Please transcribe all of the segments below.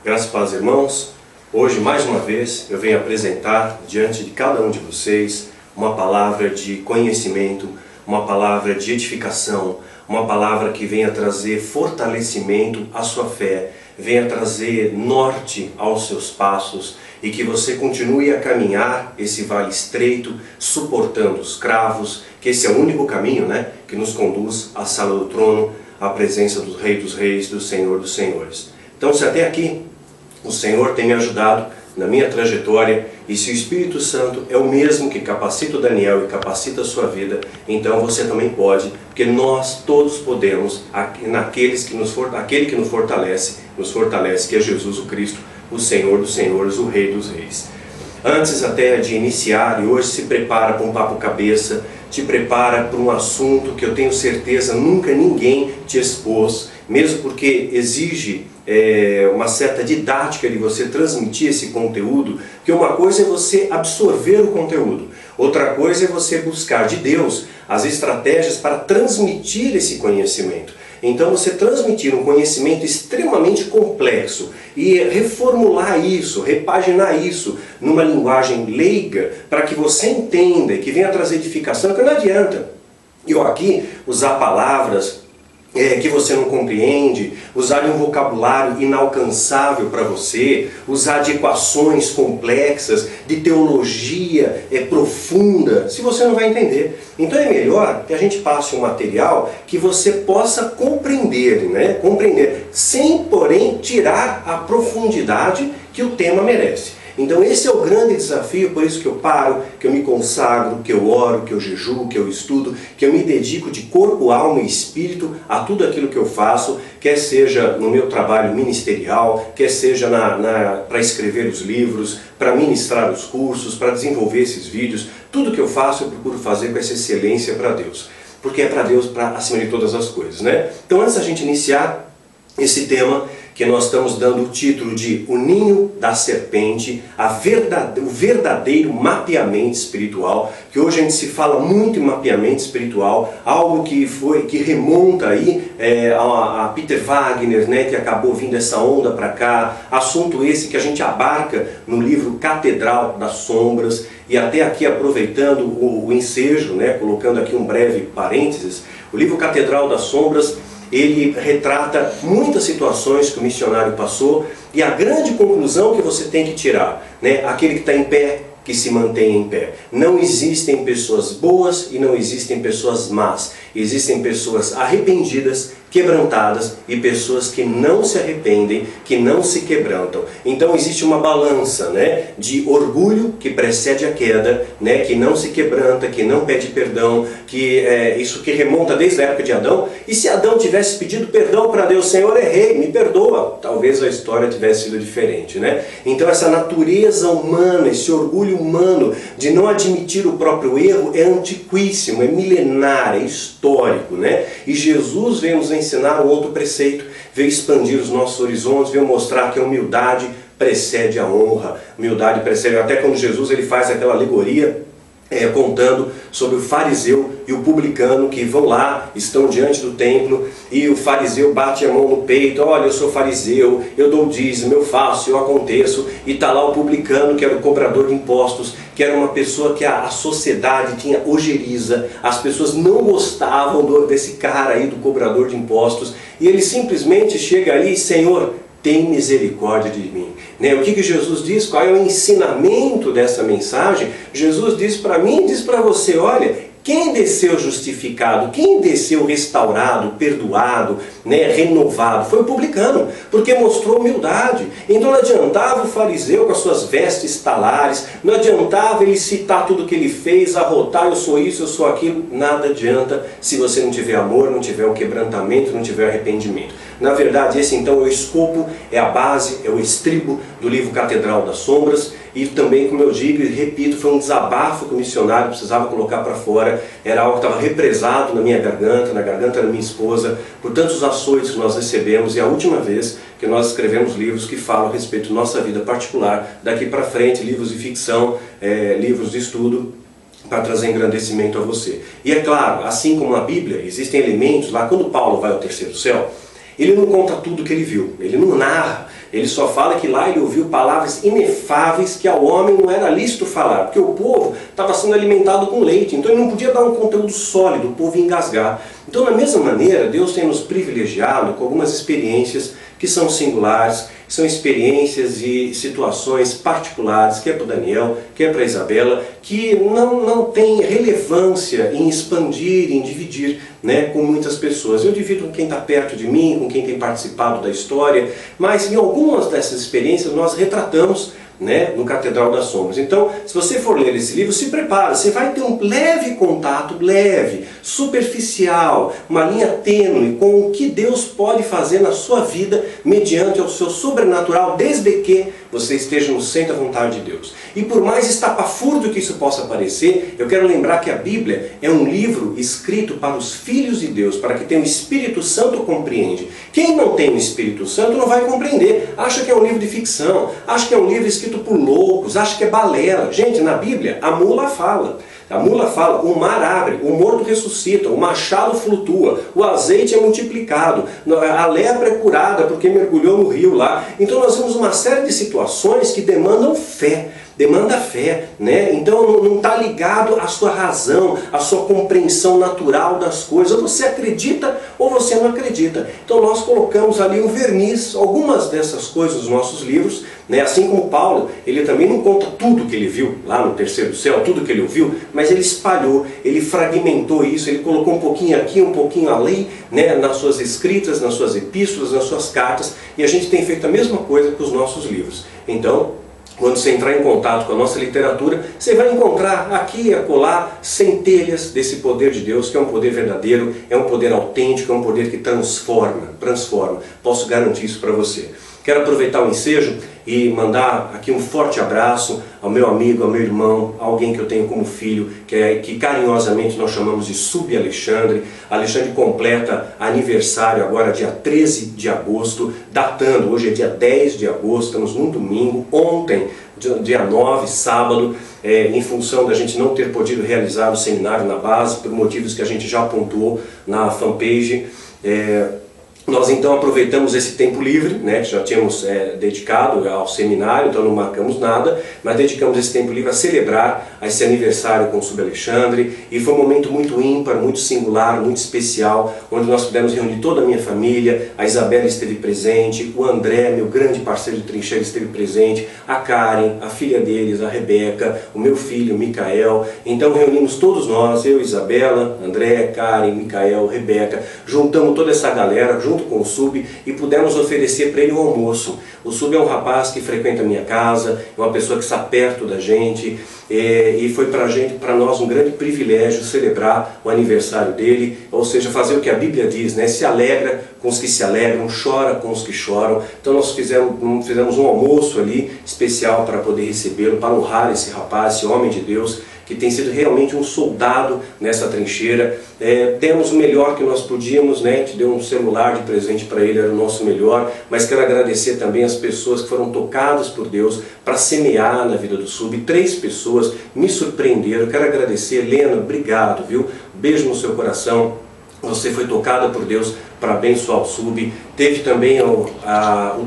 Graças a Deus, irmãos. Hoje, mais uma vez, eu venho apresentar diante de cada um de vocês uma palavra de conhecimento, uma palavra de edificação, uma palavra que venha trazer fortalecimento à sua fé, venha trazer norte aos seus passos e que você continue a caminhar esse vale estreito, suportando os cravos, que esse é o único caminho, que nos conduz à sala do trono, à presença do Rei dos Reis, do Senhor dos Senhores. Então, se até aqui o Senhor tem me ajudado na minha trajetória, e se o Espírito Santo é o mesmo que capacita o Daniel e capacita a sua vida, então você também pode, porque nós todos podemos, aquele que nos fortalece, que é Jesus o Cristo, o Senhor dos Senhores, o Rei dos Reis. Antes até de iniciar, e hoje se prepara para um papo cabeça, te prepara para um assunto que eu tenho certeza nunca ninguém te expôs, mesmo porque exige uma certa didática de você transmitir esse conteúdo, que uma coisa é você absorver o conteúdo, outra coisa é você buscar de Deus as estratégias para transmitir esse conhecimento. Então você transmitir um conhecimento extremamente complexo e reformular isso, repaginar isso numa linguagem leiga para que você entenda e que venha trazer edificação, que não adianta eu aqui usar palavras que você não compreende, usar de um vocabulário inalcançável para você, usar de equações complexas, de teologia profunda, se você não vai entender. Então é melhor que a gente passe um material que você possa compreender, compreender, sem porém tirar a profundidade que o tema merece. Então esse é o grande desafio, por isso que eu paro, que eu me consagro, que eu oro, que eu jejuo, que eu estudo, que eu me dedico de corpo, alma e espírito a tudo aquilo que eu faço, quer seja no meu trabalho ministerial, quer seja para escrever os livros, para ministrar os cursos, para desenvolver esses vídeos. Tudo que eu faço eu procuro fazer com essa excelência para Deus, porque é para Deus acima de todas as coisas, Então antes da gente iniciar esse tema, que nós estamos dando o título de O Ninho da Serpente, o verdadeiro mapeamento espiritual, que hoje a gente se fala muito em mapeamento espiritual, algo que remonta aí a Peter Wagner, que acabou vindo essa onda para cá, assunto esse que a gente abarca no livro Catedral das Sombras, e até aqui aproveitando o ensejo, colocando aqui um breve parênteses, o livro Catedral das Sombras, ele retrata muitas situações que o missionário passou, e a grande conclusão que você tem que tirar, aquele que está em pé, que se mantém em pé. Não existem pessoas boas e não existem pessoas más. Existem pessoas arrependidas, quebrantadas, e pessoas que não se arrependem, que não se quebrantam. Então existe uma balança de orgulho que precede a queda, que não se quebranta, que não pede perdão, isso que remonta desde a época de Adão. E se Adão tivesse pedido perdão para Deus, Senhor, errei, me perdoa, talvez a história tivesse sido diferente. Então essa natureza humana, esse orgulho humano de não admitir o próprio erro é antiquíssimo, é milenar, é histórico. E Jesus veio nos ensinar um outro preceito, veio expandir os nossos horizontes, veio mostrar que a humildade precede a honra, humildade precede, até quando Jesus ele faz aquela alegoria, contando sobre o fariseu e o publicano que vão lá, estão diante do templo, e o fariseu bate a mão no peito, olha, eu sou fariseu, eu dou o dízimo, eu faço, eu aconteço, e está lá o publicano, que era o cobrador de impostos, que era uma pessoa que a sociedade tinha ojeriza, as pessoas não gostavam desse cara aí, do cobrador de impostos, e ele simplesmente chega ali, Senhor, tem misericórdia de mim. O que Jesus diz? Qual é o ensinamento dessa mensagem? Jesus diz para mim, diz para você, olha, quem desceu justificado, quem desceu restaurado, perdoado, renovado, foi o publicano, porque mostrou humildade. Então não adiantava o fariseu com as suas vestes talares, não adiantava ele citar tudo que ele fez, arrotar, eu sou isso, eu sou aquilo, nada adianta se você não tiver amor, não tiver um quebrantamento, não tiver arrependimento. Na verdade, esse então é o escopo, é a base, é o estribo do livro Catedral das Sombras, e também, como eu digo e repito, foi um desabafo que o missionário precisava colocar para fora, era algo que estava represado na minha garganta, na garganta da minha esposa, por tantos açoites que nós recebemos, e a última vez que nós escrevemos livros que falam a respeito da nossa vida particular, daqui para frente, livros de ficção, livros de estudo, para trazer engrandecimento a você. E é claro, assim como a Bíblia, existem elementos lá, quando Paulo vai ao terceiro céu, ele não conta tudo que ele viu, ele não narra, Ele só fala que lá ele ouviu palavras inefáveis que ao homem não era lícito falar, porque o povo estava sendo alimentado com leite, então ele não podia dar um conteúdo sólido, o povo ia engasgar. Então, da mesma maneira, Deus tem nos privilegiado com algumas experiências que são singulares, são experiências e situações particulares, que é para o Daniel, que é para a Isabela, que não tem relevância em expandir, em dividir, né, com muitas pessoas. Eu divido com quem está perto de mim, com quem tem participado da história, mas em algumas dessas experiências nós retratamos, né, no Catedral das Sombras. Então, se você for ler esse livro, se prepara, você vai ter um leve contato, leve, superficial, uma linha tênue com o que Deus pode fazer na sua vida mediante o seu sobrenatural, desde que você esteja no centro da vontade de Deus. E por mais estapafúrdio que isso possa parecer, eu quero lembrar que a Bíblia é um livro escrito para os filhos de Deus, para que tenha o Espírito Santo compreende. Quem não tem o Espírito Santo não vai compreender, acha que é um livro de ficção, acha que é um livro escrito por loucos, acha que é balela. Gente, na Bíblia a mula fala. A mula fala, o mar abre, o morto ressuscita, o machado flutua, o azeite é multiplicado, a lepra é curada porque mergulhou no rio lá. Então nós vemos uma série de situações que demandam fé. Demanda fé, né? Então não está ligado à sua razão, à sua compreensão natural das coisas. Ou você acredita ou você não acredita. Então nós colocamos ali um verniz, algumas dessas coisas nos nossos livros, né? Assim como Paulo, ele também não conta tudo que ele viu lá no terceiro céu, tudo que ele ouviu, mas ele espalhou, ele fragmentou isso, ele colocou um pouquinho aqui, um pouquinho ali, né? Nas suas escritas, nas suas epístolas, nas suas cartas, e a gente tem feito a mesma coisa com os nossos livros. Então, quando você entrar em contato com a nossa literatura, você vai encontrar aqui e acolá centelhas desse poder de Deus, que é um poder verdadeiro, é um poder autêntico, é um poder que transforma. Posso garantir isso para você. Quero aproveitar o ensejo e mandar aqui um forte abraço ao meu amigo, ao meu irmão, a alguém que eu tenho como filho, que carinhosamente nós chamamos de Sub-Alexandre. Alexandre completa aniversário agora dia 13 de agosto, datando, hoje é dia 10 de agosto, estamos num domingo, ontem, dia 9, sábado, em função da gente não ter podido realizar o seminário na base, por motivos que a gente já pontuou na fanpage. Nós então aproveitamos esse tempo livre, né, que já tínhamos dedicado ao seminário, então não marcamos nada, mas dedicamos esse tempo livre a celebrar esse aniversário com o Sub-Alexandre, e foi um momento muito ímpar, muito singular, muito especial, onde nós pudemos reunir toda a minha família. A Isabela esteve presente, o André, meu grande parceiro de trincheira, esteve presente, a Karen, a filha deles, a Rebeca, o meu filho, o Micael. Então reunimos todos nós, eu, Isabela, André, Karen, Micael, Rebeca, juntamos toda essa galera, junto com o Sub, e pudemos oferecer para ele um almoço. O Sub é um rapaz que frequenta a minha casa, é uma pessoa que está perto da gente, e foi para nós um grande privilégio celebrar o aniversário dele, ou seja, fazer o que a Bíblia diz, né? Se alegra com os que se alegram, chora com os que choram. Então nós fizemos um almoço ali especial para poder recebê-lo, para honrar esse rapaz, esse homem de Deus, que tem sido realmente um soldado nessa trincheira. Demos o melhor que nós podíamos, né? Te deu um celular de presente para ele, era o nosso melhor, mas quero agradecer também as pessoas que foram tocadas por Deus para semear na vida do Sub. 3 pessoas me surpreenderam, quero agradecer. Helena, obrigado, viu? Beijo no seu coração. Você foi tocada por Deus para abençoar o Sub. Teve também o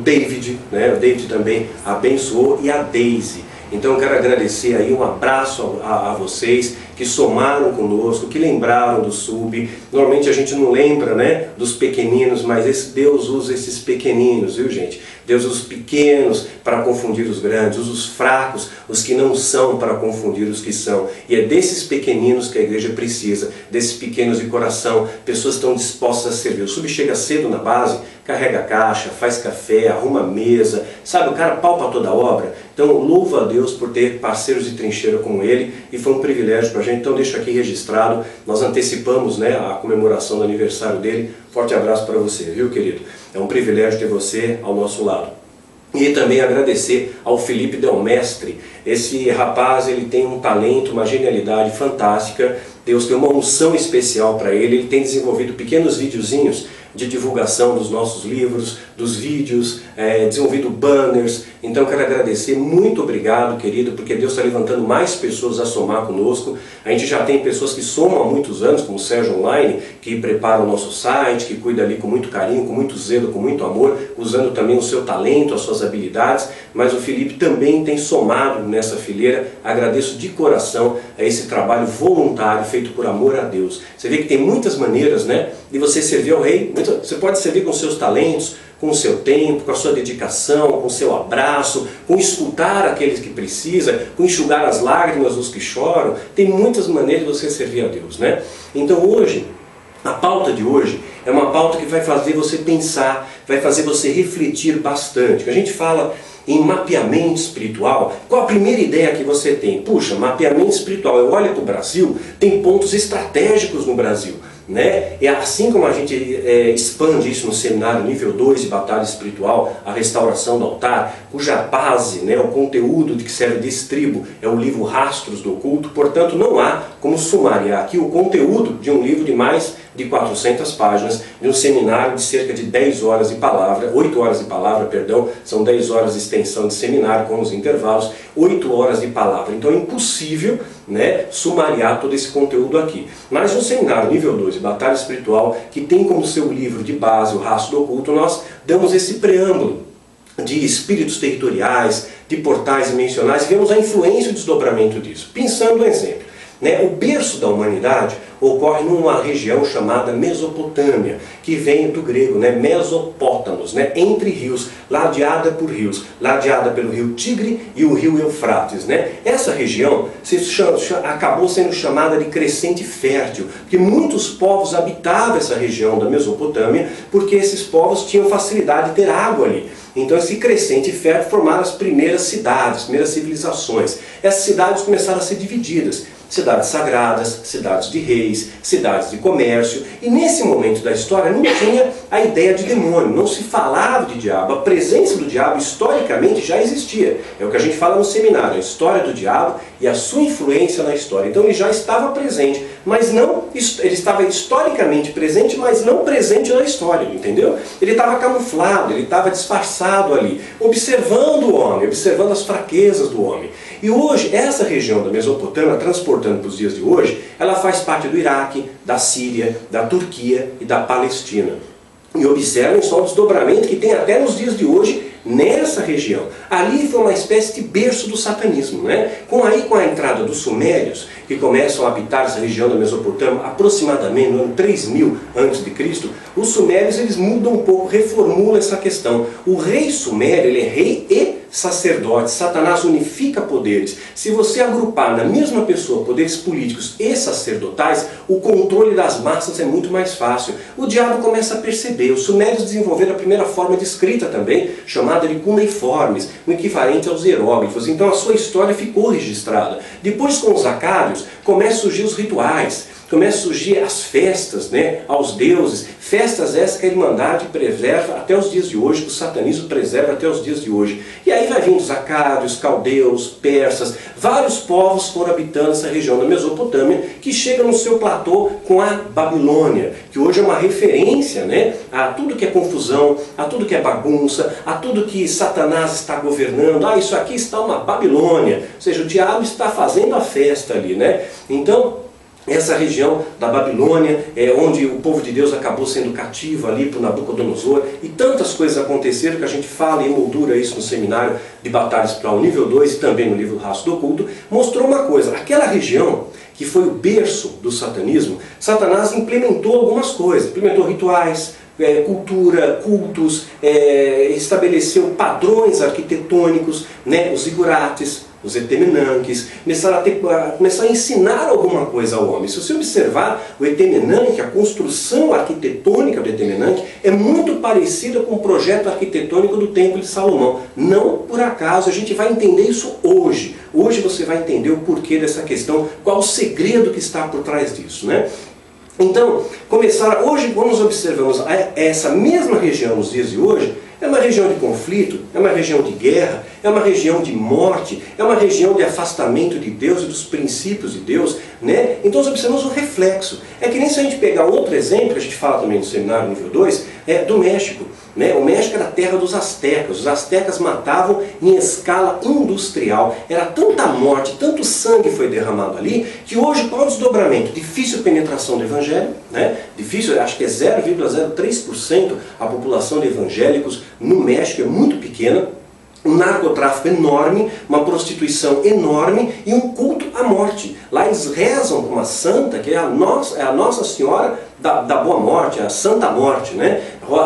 David, né? O David também abençoou, e a Daisy. Então eu quero agradecer aí, um abraço a vocês que somaram conosco, que lembraram do Sub. Normalmente a gente não lembra, né, dos pequeninos, mas Deus usa esses pequeninos, viu, gente? Deus usa os pequenos para confundir os grandes, usa os fracos, os que não são, para confundir os que são. E é desses pequeninos que a igreja precisa, desses pequenos de coração, pessoas que estão dispostas a servir. O Sub chega cedo na base, carrega a caixa, faz café, arruma a mesa, sabe, o cara palpa toda a obra. Então louva a Deus por ter parceiros de trincheira como ele, e foi um privilégio para a gente. Então deixo aqui registrado, nós antecipamos, né, a comemoração do aniversário dele. Forte abraço para você, viu, querido? É um privilégio ter você ao nosso lado. E também agradecer ao Felipe Del Mestre. Esse rapaz, ele tem um talento, uma genialidade fantástica. Deus tem uma unção especial para ele. Ele tem desenvolvido pequenos videozinhos de divulgação dos nossos livros, dos vídeos, desenvolvido banners. Então quero agradecer, muito obrigado, querido, porque Deus está levantando mais pessoas a somar conosco. A gente já tem pessoas que somam há muitos anos, como o Sérgio Online, que prepara o nosso site, que cuida ali com muito carinho, com muito zelo, com muito amor, usando também o seu talento, as suas habilidades. Mas o Felipe também tem somado nessa fileira. Agradeço de coração a esse trabalho voluntário feito por amor a Deus. Você vê que tem muitas maneiras, né, de você servir ao Rei. Você pode servir com seus talentos, com o seu tempo, com a sua dedicação, com o seu abraço, com escutar aqueles que precisam, com enxugar as lágrimas dos que choram. Tem muitas maneiras de você servir a Deus, né? Então hoje, a pauta de hoje é uma pauta que vai fazer você pensar, vai fazer você refletir bastante. A gente fala em mapeamento espiritual. Qual a primeira ideia que você tem? Puxa, mapeamento espiritual. Eu olho para o Brasil, tem pontos estratégicos no Brasil, né? E assim como a gente expande isso no seminário nível 2 de batalha espiritual, a restauração do altar, cuja base, né, o conteúdo de que serve de estribo é o livro Rastros do Oculto. Portanto, não há como sumariar aqui o conteúdo de um livro de mais de 400 páginas, de um seminário de cerca de 10 horas de palavra, 8 horas de palavra, perdão, são 10 horas de extensão de seminário com os intervalos, 8 horas de palavra. Então é impossível, né, sumariar todo esse conteúdo aqui. Mas no seminário nível 2 de batalha espiritual, que tem como seu livro de base o Rastro do Oculto, nós damos esse preâmbulo de espíritos territoriais, de portais dimensionais, e vemos a influência e o desdobramento disso. Pensando um exemplo, né, o berço da humanidade ocorre numa região chamada Mesopotâmia, que vem do grego, né, Mesopótamos, né, entre rios, ladeada por rios, ladeada pelo rio Tigre e o rio Eufrates, né? Essa região acabou sendo chamada de crescente fértil, porque muitos povos habitavam essa região da Mesopotâmia, porque esses povos tinham facilidade de ter água ali. Então esse crescente fértil formaram as primeiras cidades, as primeiras civilizações. Essas cidades começaram a ser divididas. Cidades sagradas, cidades de reis, cidades de comércio. E nesse momento da história não tinha a ideia de demônio, não se falava de diabo. A presença do diabo historicamente já existia. É o que a gente fala no seminário, a história do diabo e a sua influência na história. Então ele já estava presente, mas não, ele estava historicamente presente, mas não presente na história, entendeu? Ele estava camuflado, ele estava disfarçado ali, observando o homem, observando as fraquezas do homem. E hoje, essa região da Mesopotâmia, transportando para os dias de hoje, ela faz parte do Iraque, da Síria, da Turquia e da Palestina. E observem só o desdobramento que tem até nos dias de hoje nessa região. Ali foi uma espécie de berço do satanismo, né? Com a entrada dos sumérios, que começam a habitar essa região da Mesopotâmia aproximadamente no ano 3000 a.C., os sumérios eles mudam um pouco, reformulam essa questão. O rei sumério, ele é rei e sacerdote. Satanás unifica poderes. Se você agrupar na mesma pessoa poderes políticos e sacerdotais, o controle das massas é muito mais fácil. O diabo começa a perceber. Os sumérios desenvolveram a primeira forma de escrita também, chamada de cuneiformes, o equivalente aos hieróglifos. Então a sua história ficou registrada. Depois, com os acádios, começam a surgir os rituais, começam a surgir as festas, né, aos deuses, festas essas que a Irmandade preserva até os dias de hoje, que o satanismo preserva até os dias de hoje. E aí vai vindo os acádios, caldeus, persas, vários povos foram habitando essa região da Mesopotâmia, que chega no seu platô com a Babilônia, que hoje é uma referência, né, a tudo que é confusão, a tudo que é bagunça, a tudo que Satanás está governando. Ah, isso aqui está uma Babilônia, ou seja, o diabo está fazendo a festa ali, né? Então, essa região da Babilônia, onde o povo de Deus acabou sendo cativo ali por Nabucodonosor, e tantas coisas aconteceram que a gente fala e moldura isso no seminário de batalha espiritual nível 2 e também no livro Rastro do Oculto, mostrou uma coisa: aquela região que foi o berço do satanismo, Satanás implementou algumas coisas, implementou rituais, cultura, cultos, estabeleceu padrões arquitetônicos, né, os zigurates, os etemenanques, começaram a ensinar alguma coisa ao homem. Se você observar o etemenanque, a construção arquitetônica do etemenanque é muito parecida com o projeto arquitetônico do Templo de Salomão. Não por acaso, a gente vai entender isso hoje. Hoje você vai entender o porquê dessa questão, qual o segredo que está por trás disso, né? Então, hoje quando nós observamos essa mesma região nos dias de hoje, é uma região de conflito, é uma região de guerra, é uma região de morte, é uma região de afastamento de Deus e dos princípios de Deus, né? Então nós observamos o reflexo. É que nem se a gente pegar outro exemplo, que a gente fala também no seminário nível 2, do México. Né? O México era a terra dos astecas. Os astecas matavam em escala industrial. Era tanta morte, tanto sangue foi derramado ali, que hoje qual é o desdobramento? Difícil penetração do evangelho, né? Difícil, acho que é 0,03% a população de evangélicos no México, é muito pequena. Um narcotráfico enorme, uma prostituição enorme e um culto à morte. Lá eles rezam com uma santa, que é a Nossa Senhora da Boa Morte, a Santa Morte, né?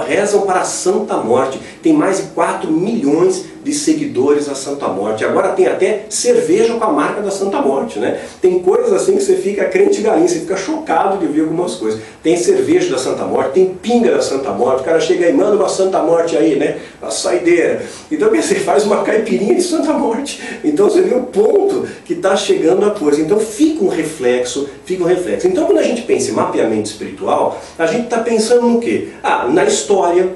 Rezam para a Santa Morte. Tem mais de 4 milhões de seguidores a Santa Morte. Agora tem até cerveja com a marca da Santa Morte, né? Tem coisas assim que você fica crente galinha, você fica chocado de ver algumas coisas. Tem cerveja da Santa Morte, tem pinga da Santa Morte, o cara chega aí, manda uma Santa Morte aí, né? A saideira. Então você faz uma caipirinha de Santa Morte. Então você vê o ponto que está chegando a coisa. Então fica um reflexo, fica um reflexo. Então quando a gente pensa em mapeamento espiritual, a gente está pensando no quê? Na história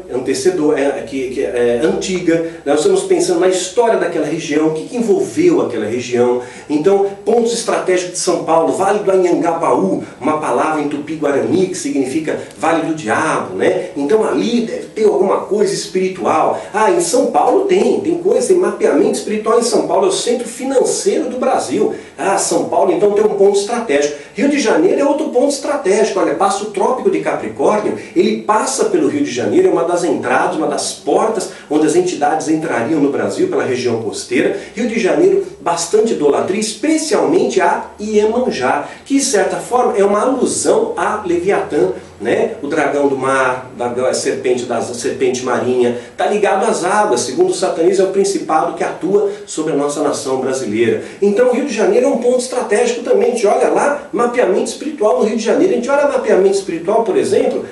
antiga, nós estamos pensando na história daquela região, o que envolveu aquela região. Então, pontos estratégicos de São Paulo, Vale do Anhangabaú, uma palavra em tupi-guarani que significa Vale do Diabo, né? Então ali deve ter alguma coisa espiritual. Em São Paulo tem coisa, tem mapeamento espiritual em São Paulo, é o centro financeiro do Brasil. São Paulo então tem um ponto estratégico. Rio de Janeiro é outro ponto estratégico. Olha, passa o Trópico de Capricórnio, ele passa pelo Rio de Janeiro, é uma das entradas, uma das portas onde as entidades entrariam no Brasil, pela região costeira. Rio de Janeiro, bastante idolatria, especialmente a Iemanjá, que de certa forma é uma alusão a Leviatã, né? O dragão do mar, a serpente marinha, está ligado às águas. Segundo o satanismo, é o principado que atua sobre a nossa nação brasileira. Então o Rio de Janeiro é um ponto estratégico também. A gente olha lá, mapeamento espiritual no Rio de Janeiro. A gente olha mapeamento espiritual, por exemplo,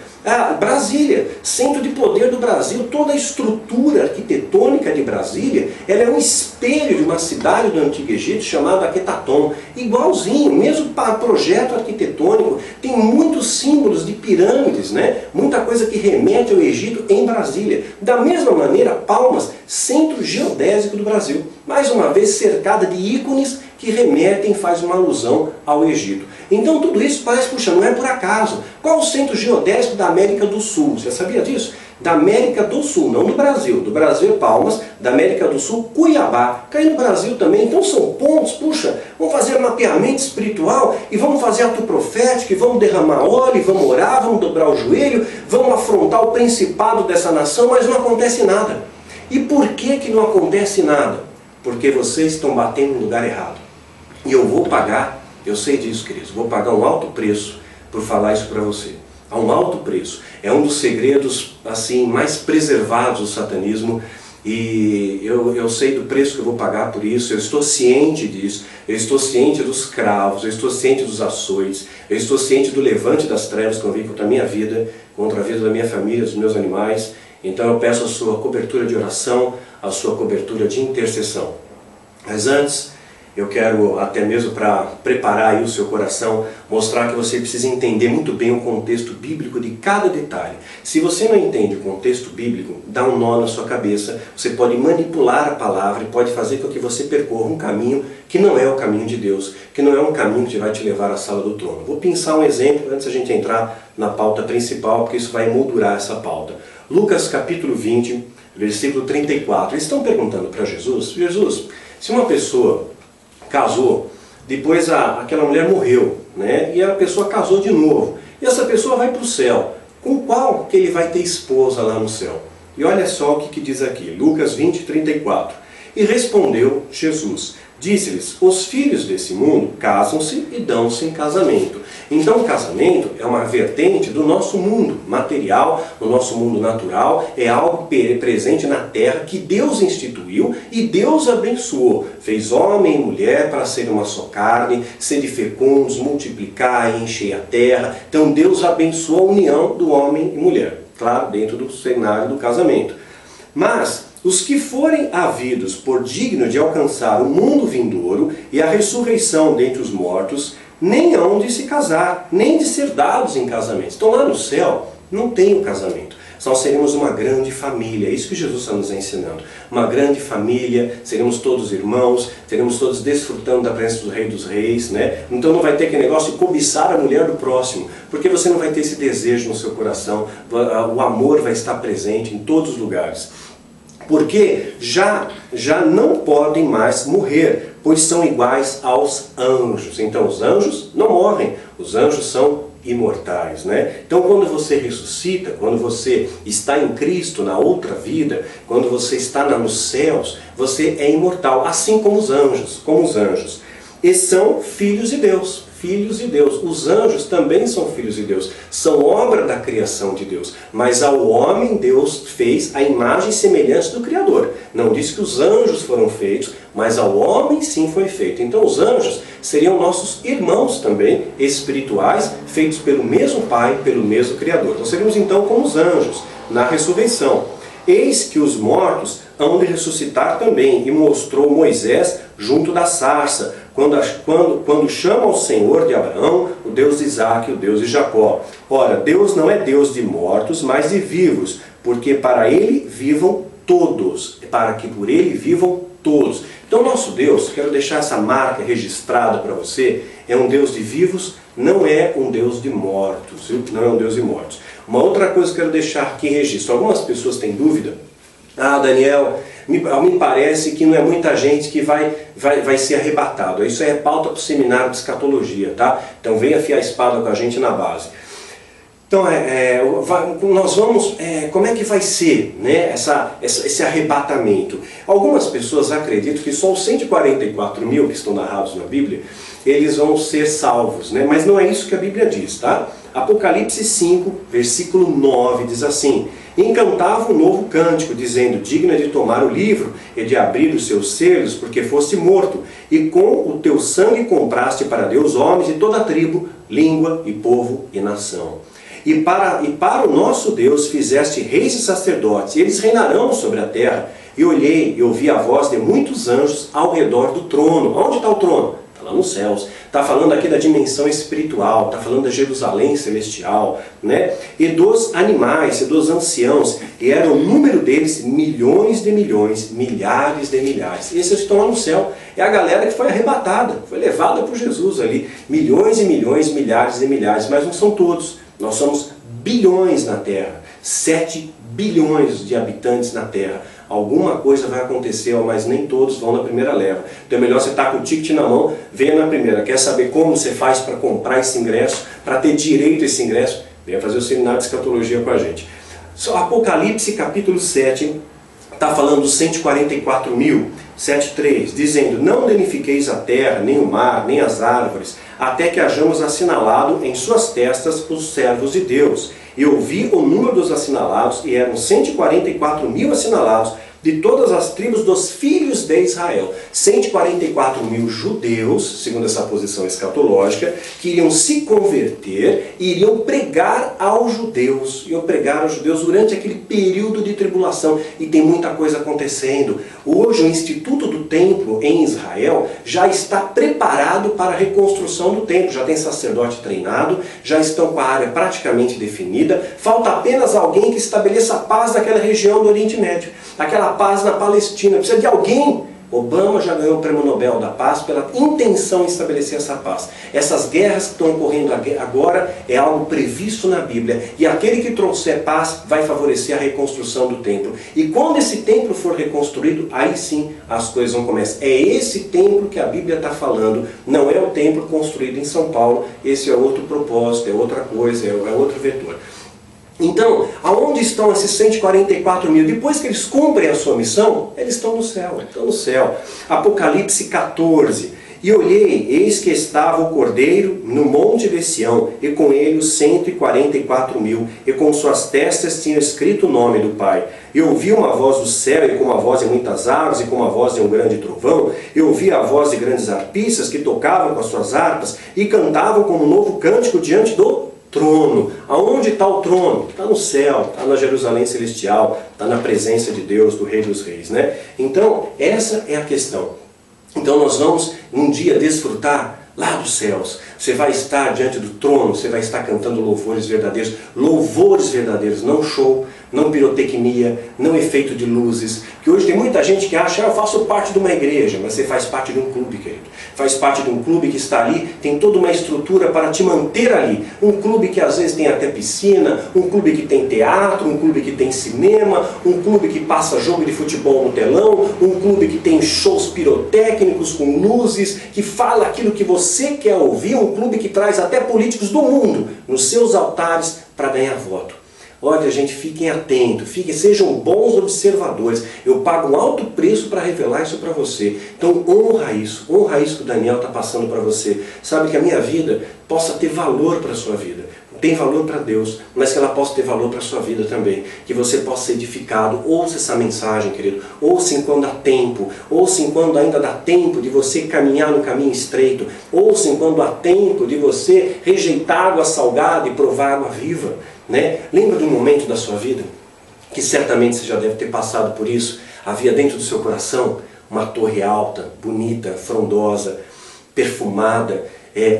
Brasília, centro de poder do Brasil. Toda a estrutura arquitetônica de Brasília, ela é um espelho de uma cidade do Antigo Egito chamada Aquetaton. Igualzinho, mesmo para projeto arquitetônico, tem muitos símbolos de pirâmides, né? Muita coisa que remete ao Egito em Brasília. Da mesma maneira, Palmas, centro geodésico do Brasil. Mais uma vez cercada de ícones que remetem, faz uma alusão ao Egito. Então tudo isso parece, puxa, não é por acaso. Qual o centro geodésico da América do Sul? Você sabia disso? Da América do Sul, não do Brasil. Do Brasil é Palmas, da América do Sul, Cuiabá. Cai no Brasil também, então são pontos, puxa, vamos fazer mapeamento espiritual e vamos fazer ato profético, e vamos derramar óleo, e vamos orar, vamos dobrar o joelho, vamos afrontar o principado dessa nação, mas não acontece nada. E por que não acontece nada? Porque vocês estão batendo no lugar errado. E eu vou pagar, eu sei disso, queridos, vou pagar um alto preço por falar isso para você. Há um alto preço. É um dos segredos assim mais preservados do satanismo. E eu sei do preço que eu vou pagar por isso, eu estou ciente disso, eu estou ciente dos cravos, eu estou ciente dos açoites, eu estou ciente do levante das trevas que eu vi contra a minha vida, contra a vida da minha família, dos meus animais. Então eu peço a sua cobertura de oração, a sua cobertura de intercessão. Mas antes, eu quero, até mesmo para preparar aí o seu coração, mostrar que você precisa entender muito bem o contexto bíblico de cada detalhe. Se você não entende o contexto bíblico, dá um nó na sua cabeça, você pode manipular a palavra e pode fazer com que você percorra um caminho que não é o caminho de Deus, que não é um caminho que vai te levar à sala do trono. Vou pensar um exemplo antes da gente entrar na pauta principal, porque isso vai moldurar essa pauta. Lucas capítulo 20, versículo 34. Eles estão perguntando para Jesus, Jesus, se uma pessoa casou, depois aquela mulher morreu, né? E a pessoa casou de novo, e essa pessoa vai para o céu, com qual que ele vai ter esposa lá no céu? E olha só o que diz aqui, Lucas 20, 34. E respondeu Jesus, disse-lhes, os filhos desse mundo casam-se e dão-se em casamento. Então o casamento é uma vertente do nosso mundo material, do nosso mundo natural, é algo presente na terra que Deus instituiu e Deus abençoou. Fez homem e mulher para serem uma só carne, serem fecundos, multiplicar e encher a terra. Então Deus abençoou a união do homem e mulher, claro, dentro do cenário do casamento. Mas os que forem havidos por digno de alcançar o mundo vindouro e a ressurreição dentre os mortos, nem hão de se casar, nem de ser dados em casamento. Então lá no céu não tem o casamento. nós seremos uma grande família. É isso que Jesus está nos ensinando. Uma grande família, seremos todos irmãos, seremos todos desfrutando da presença do Rei dos Reis, né? Então não vai ter aquele negócio de cobiçar a mulher do próximo, porque você não vai ter esse desejo no seu coração. O amor vai estar presente em todos os lugares. Porque já não podem mais morrer, pois são iguais aos anjos. Então os anjos não morrem, os anjos são imortais, né? Então quando você ressuscita, quando você está em Cristo na outra vida, quando você está nos céus, você é imortal, assim como os anjos. E são filhos de Deus. Filhos de Deus. Os anjos também são filhos de Deus. São obra da criação de Deus. Mas ao homem Deus fez a imagem e semelhança do Criador. Não diz que os anjos foram feitos, mas ao homem sim foi feito. Então os anjos seriam nossos irmãos também, espirituais, feitos pelo mesmo Pai, pelo mesmo Criador. Nós seríamos então como os anjos, na ressurreição. Eis que os mortos hão de ressuscitar também, e mostrou Moisés junto da sarça, quando chama ao Senhor de Abraão, o Deus de Isaque, o Deus de Jacó. Ora, Deus não é Deus de mortos, mas de vivos, porque para Ele vivam todos, para que por Ele vivam todos. Então nosso Deus, quero deixar essa marca registrada para você, é um Deus de vivos, não é um Deus de mortos, viu? Não é um Deus de mortos. Uma outra coisa que eu quero deixar aqui em registro, algumas pessoas têm dúvida. Ah, Daniel, me parece que não é muita gente que vai ser arrebatado. Isso é pauta para o seminário de escatologia, tá? Então venha afiar a espada com a gente na base. Então, nós vamos, como é que vai ser, né, esse arrebatamento? Algumas pessoas acreditam que só os 144 mil que estão narrados na Bíblia, eles vão ser salvos, né? Mas não é isso que a Bíblia diz, tá? Apocalipse 5, versículo 9, diz assim: encantava um novo cântico, dizendo, digna de tomar o livro e de abrir os seus selos, porque foste morto, e com o teu sangue compraste para Deus homens de toda tribo, língua e povo e nação. E para o nosso Deus fizeste reis e sacerdotes, e eles reinarão sobre a terra. E olhei e ouvi a voz de muitos anjos ao redor do trono. Onde está o trono? Está lá nos céus. Está falando aqui da dimensão espiritual, está falando da Jerusalém celestial, né? E dos animais, e dos anciãos, e era o número deles milhões de milhões, milhares de milhares. Esses estão lá no céu. É a galera que foi arrebatada, foi levada por Jesus ali. Milhões e milhões, milhares de milhares, mas não são todos. Nós somos bilhões na Terra, 7 bilhões de habitantes na Terra. Alguma coisa vai acontecer, mas nem todos vão na primeira leva. Então é melhor você estar com o ticket na mão, venha na primeira. Quer saber como você faz para comprar esse ingresso, para ter direito a esse ingresso? Venha fazer o seminário de escatologia com a gente. Apocalipse capítulo 7, está falando dos 144 mil, 7,3, dizendo, não danifiqueis a terra, nem o mar, nem as árvores, até que hajamos assinalado em suas testas os servos de Deus. E ouvi o número dos assinalados, e eram 144 mil assinalados, de todas as tribos dos filhos de Israel. 144 mil judeus, segundo essa posição escatológica, que iriam se converter e iriam pregar aos judeus. Iam pregar aos judeus durante aquele período de tribulação. E tem muita coisa acontecendo. Hoje o Instituto do Templo em Israel já está preparado para a reconstrução do templo. Já tem sacerdote treinado, já estão com a área praticamente definida. Falta apenas alguém que estabeleça a paz naquela região do Oriente Médio. Aquela paz na Palestina. Precisa de alguém. Obama já ganhou o Prêmio Nobel da Paz pela intenção em estabelecer essa paz. Essas guerras que estão ocorrendo agora é algo previsto na Bíblia. E aquele que trouxer paz vai favorecer a reconstrução do templo. E quando esse templo for reconstruído, aí sim as coisas vão começar. É esse templo que a Bíblia está falando. Não é o templo construído em São Paulo. Esse é outro propósito, é outra coisa, é outro vetor. Então, aonde estão esses 144 mil? Depois que eles cumprem a sua missão, eles estão no céu, estão no céu. Apocalipse 14. E olhei, eis que estava o Cordeiro no monte de Sião, e com ele os 144 mil, e com suas testas tinha escrito o nome do Pai. E ouvi uma voz do céu, e com uma voz de muitas águas, e com uma voz de um grande trovão. E ouvi a voz de grandes arpistas que tocavam com as suas harpas, e cantavam como um novo cântico diante do trono. Aonde está o trono? Está no céu, está na Jerusalém celestial, está na presença de Deus, do Rei dos Reis, né? Então, essa é a questão. Então nós vamos um dia desfrutar lá dos céus. Você vai estar diante do trono, você vai estar cantando louvores verdadeiros, não show, não pirotecnia, não efeito de luzes. Que hoje tem muita gente que acha, eu faço parte de uma igreja, mas você faz parte de um clube, querido. Faz parte de um clube que está ali, tem toda uma estrutura para te manter ali. Um clube que às vezes tem até piscina, um clube que tem teatro, um clube que tem cinema, um clube que passa jogo de futebol no telão, um clube que tem shows pirotécnicos com luzes, que fala aquilo que você quer ouvir, um clube que traz até políticos do mundo nos seus altares para ganhar voto. Olha, gente, fiquem atentos, sejam bons observadores. Eu pago um alto preço para revelar isso para você. Então honra isso que o Daniel está passando para você. Sabe, que a minha vida possa ter valor para a sua vida. Tem valor para Deus, mas que ela possa ter valor para a sua vida também. Que você possa ser edificado. Ouça essa mensagem, querido. Ouça enquanto há tempo. Ouça enquanto ainda dá tempo de você caminhar no caminho estreito. Ouça enquanto há tempo de você rejeitar água salgada e provar água viva. Né? Lembra de um momento da sua vida, que certamente você já deve ter passado por isso, havia dentro do seu coração uma torre alta, bonita, frondosa, perfumada,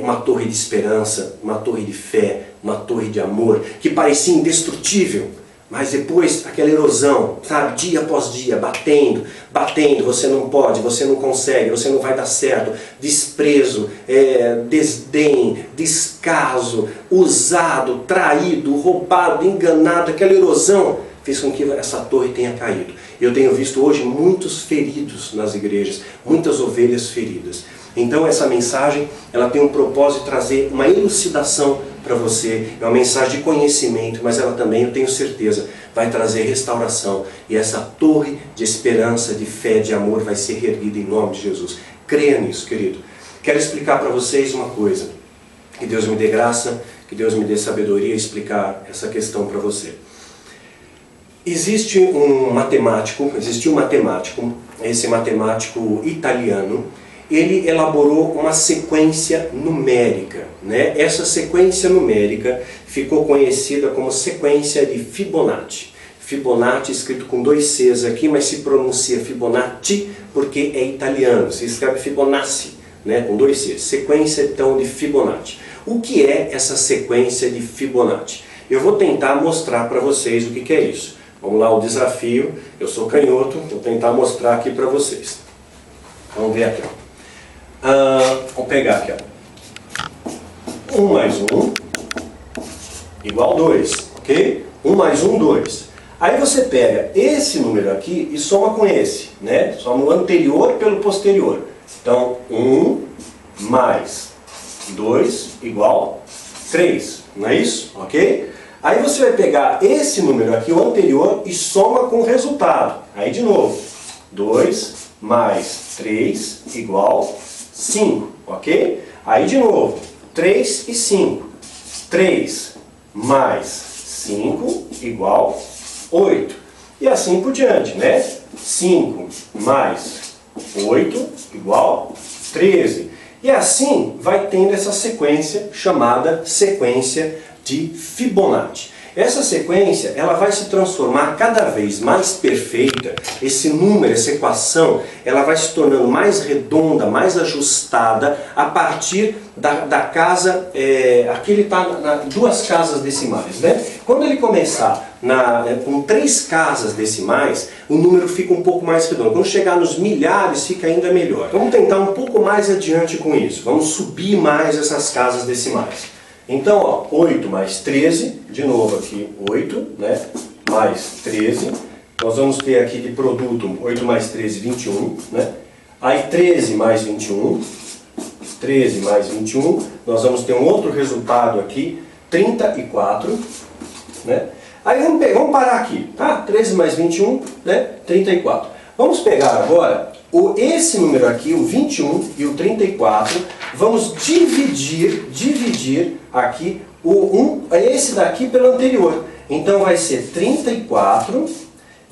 uma torre de esperança, uma torre de fé, uma torre de amor, que parecia indestrutível, mas depois aquela erosão, sabe, dia após dia, batendo, você não pode, você não consegue, você não vai dar certo, desprezo, desdém, descaso, usado, traído, roubado, enganado, aquela erosão fez com que essa torre tenha caído. Eu tenho visto hoje muitos feridos nas igrejas, muitas ovelhas feridas. Então essa mensagem, ela tem um propósito de trazer uma elucidação para você, é uma mensagem de conhecimento, mas ela também, eu tenho certeza, vai trazer restauração. E essa torre de esperança, de fé, de amor vai ser reerguida em nome de Jesus. Creia nisso, querido. Quero explicar para vocês uma coisa. Que Deus me dê graça, que Deus me dê sabedoria a explicar essa questão para você. Existiu um matemático, esse matemático italiano, ele elaborou uma sequência numérica, né? Essa sequência numérica ficou conhecida como sequência de Fibonacci. Fibonacci escrito com 2 Cs aqui, mas se pronuncia Fibonacci porque é italiano, se escreve Fibonacci, né? Com 2 Cs. Sequência então de Fibonacci. O que é essa sequência de Fibonacci? Eu vou tentar mostrar para vocês o que é isso. Vamos lá, o desafio. Eu sou canhoto, vou tentar mostrar aqui para vocês. Vamos ver aqui, ó. Vou pegar aqui, ó. 1 mais 1 igual 2, ok? 1 mais 1, 2. Aí você pega esse número aqui e soma com esse, né? Soma o anterior pelo posterior. Então, 1 mais 2 igual 3, não é isso? Ok? Aí você vai pegar esse número aqui, o anterior, e soma com o resultado. Aí de novo, 2 mais 3 igual 5, ok? Aí de novo, 3 e 5. 3 mais 5 igual 8. E assim por diante, né? 5 mais 8 igual 13. E assim vai tendo essa sequência chamada sequência de Fibonacci. Essa sequência, ela vai se transformar cada vez mais perfeita. Esse número, essa equação, ela vai se tornando mais redonda, mais ajustada a partir da casa, aqui ele está em 2 casas decimais, né? Quando ele começar com 3 casas decimais, o número fica um pouco mais redondo. Quando chegar nos milhares, fica ainda melhor. Vamos tentar um pouco mais adiante com isso. Vamos subir mais essas casas decimais. Então, ó, 8 mais 13, de novo aqui 8, né, mais 13, nós vamos ter aqui de produto 8 mais 13, 21, né, aí 13 mais 21, 13 mais 21, nós vamos ter um outro resultado aqui, 34, né, aí vamos parar aqui, tá, 13 mais 21, né, 34. Vamos pegar agora esse número aqui, o 21 e o 34, vamos dividir aqui esse daqui pelo anterior. Então vai ser 34,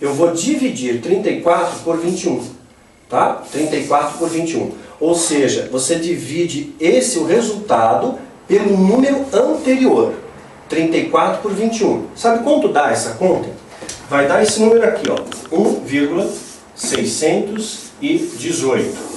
eu vou dividir 34 por 21, tá? 34 por 21. Ou seja, você divide o resultado pelo número anterior. 34 por 21. Sabe quanto dá essa conta? Vai dar esse número aqui, ó, 1,618.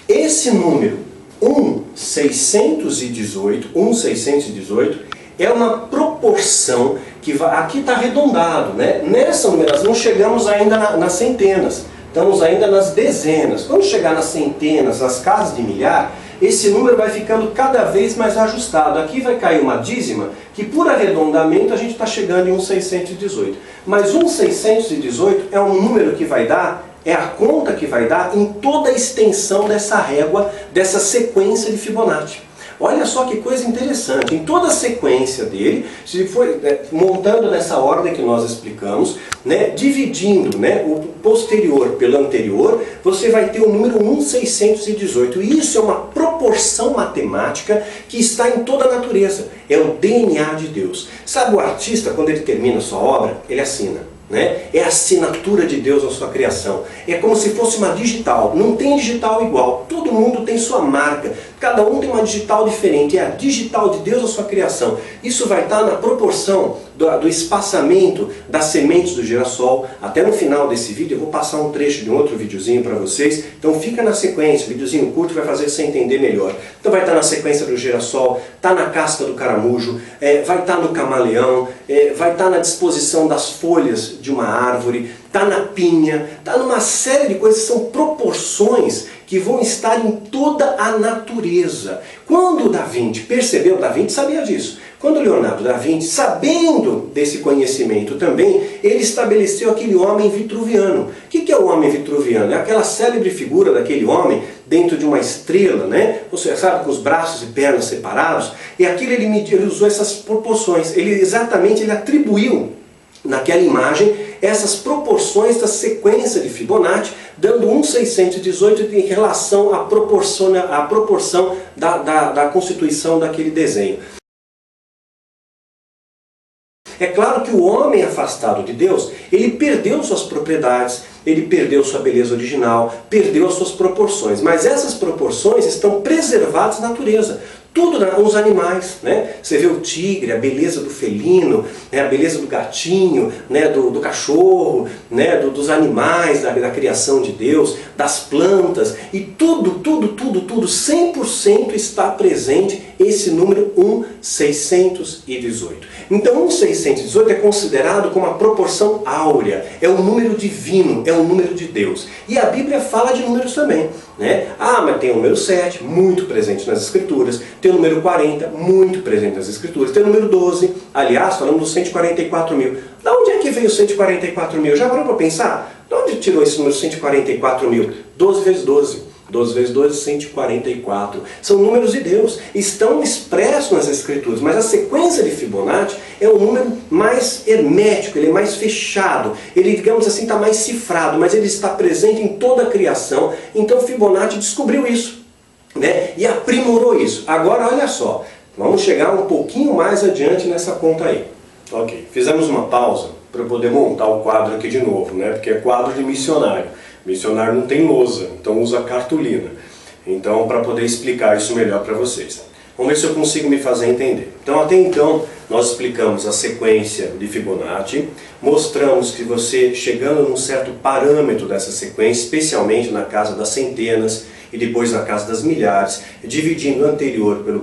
Esse número 1,618 é uma proporção que vai, aqui está arredondado, né? Nessa numeração não chegamos ainda nas centenas, estamos ainda nas dezenas. Quando chegar nas centenas, nas casas de milhar, esse número vai ficando cada vez mais ajustado. Aqui vai cair uma dízima, que por arredondamento a gente está chegando em 1,618. Mas 1,618 é um número que vai dar, é a conta que vai dar em toda a extensão dessa régua, dessa sequência de Fibonacci. Olha só que coisa interessante, em toda a sequência dele, se foi montando nessa ordem que nós explicamos, né, dividindo, né, o posterior pelo anterior, você vai ter o número 1,618. E isso é uma proporção matemática que está em toda a natureza, é o DNA de Deus. Sabe o artista, quando ele termina a sua obra, ele assina. Né? É a assinatura de Deus na sua criação. É como se fosse uma digital. Não tem digital igual. Todo mundo tem sua marca. Cada um tem uma digital diferente. É a digital de Deus na sua criação. Isso vai estar na proporção do espaçamento das sementes do girassol. Até no final desse vídeo eu vou passar um trecho de um outro videozinho para vocês. Então fica na sequência. O videozinho curto vai fazer você entender melhor. Então vai estar na sequência do girassol, está na casca do caramujo, vai estar no camaleão, vai estar na disposição das folhas de uma árvore, está na pinha, está numa série de coisas, são proporções que vão estar em toda a natureza. Quando o Da Vinci percebeu, Da Vinci sabia disso, quando Leonardo da Vinci, sabendo desse conhecimento também, ele estabeleceu aquele homem vitruviano. O que é o homem vitruviano? É aquela célebre figura daquele homem dentro de uma estrela, né? Você sabe, com os braços e pernas separados, e aquilo ele usou essas proporções, ele atribuiu naquela imagem essas proporções da sequência de Fibonacci, dando 1,618 em relação à proporção da constituição daquele desenho. É claro que o homem afastado de Deus, ele perdeu suas propriedades, ele perdeu sua beleza original, perdeu as suas proporções. Mas essas proporções estão preservadas na natureza. Tudo nos animais, né? Você vê o tigre, a beleza do felino, né? A beleza do gatinho, né? do cachorro, né? dos animais, da criação de Deus, das plantas, e tudo, 100% está presente esse número 1,618. Então 1,618 é considerado como a proporção áurea, é um número divino, é um número de Deus. E a Bíblia fala de números também, né? Ah, mas tem o número 7, muito presente nas Escrituras, tem o número 40, muito presente nas Escrituras, tem o número 12, aliás, falamos dos 144 mil. Da onde é que veio os 144 mil? Já parou para pensar? De onde tirou esse número 144 mil? 12 vezes 12. 12 vezes 12, 144. São números de Deus, estão expressos nas Escrituras, mas a sequência de Fibonacci é um número mais hermético, ele é mais fechado, ele, digamos assim, está mais cifrado, mas ele está presente em toda a criação. Então Fibonacci descobriu isso, né? E aprimorou isso. Agora olha só, vamos chegar um pouquinho mais adiante nessa conta aí. Ok, fizemos uma pausa para poder montar o quadro aqui de novo, né? Porque é quadro de missionário. Missionário não tem lousa, então usa cartolina. Então, para poder explicar isso melhor para vocês. Vamos ver se eu consigo me fazer entender. Então, até então, nós explicamos a sequência de Fibonacci, mostramos que você, chegando num certo parâmetro dessa sequência, especialmente na casa das centenas e depois na casa das milhares, dividindo o anterior o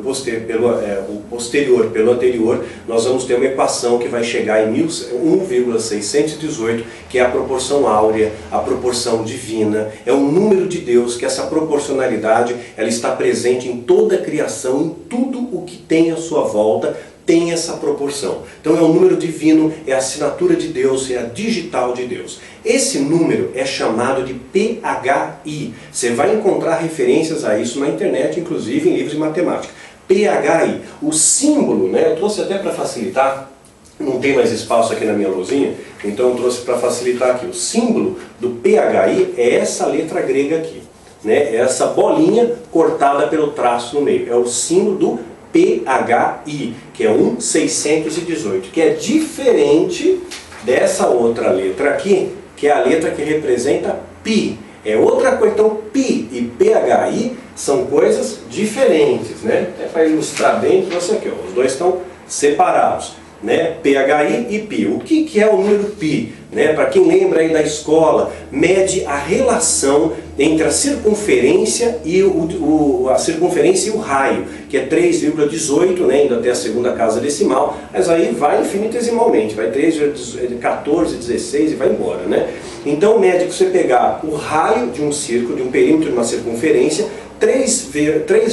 posterior pelo anterior, nós vamos ter uma equação que vai chegar em 1,618, que é a proporção áurea, a proporção divina, é um número de Deus, que essa proporcionalidade ela está presente em toda a criação, em tudo o que tem à sua volta, tem essa proporção. Então é um número divino, é a assinatura de Deus, é a digital de Deus. Esse número é chamado de PHI. Você vai encontrar referências a isso na internet, inclusive em livros de matemática. PHI. O símbolo, né, eu trouxe até para facilitar, não tem mais espaço aqui na minha lousinha, então eu trouxe para facilitar aqui. O símbolo do PHI é essa letra grega aqui, né, é essa bolinha cortada pelo traço no meio. É o símbolo do PHI, que é 1,618, que é diferente dessa outra letra aqui, que é a letra que representa Pi. É outra coisa, então Pi e PHI são coisas diferentes, né? Até para ilustrar bem para você aqui, ó, os dois estão separados, né? PHI e π. O que é o número π? Né? Para quem lembra aí da escola, mede a relação entre a circunferência e o raio, que é 3,18, né? Indo até a segunda casa decimal, mas aí vai infinitesimalmente, vai 3, 14, 16 e vai embora, né? Então mede que você pegar o raio de um círculo, de um perímetro de uma circunferência, 3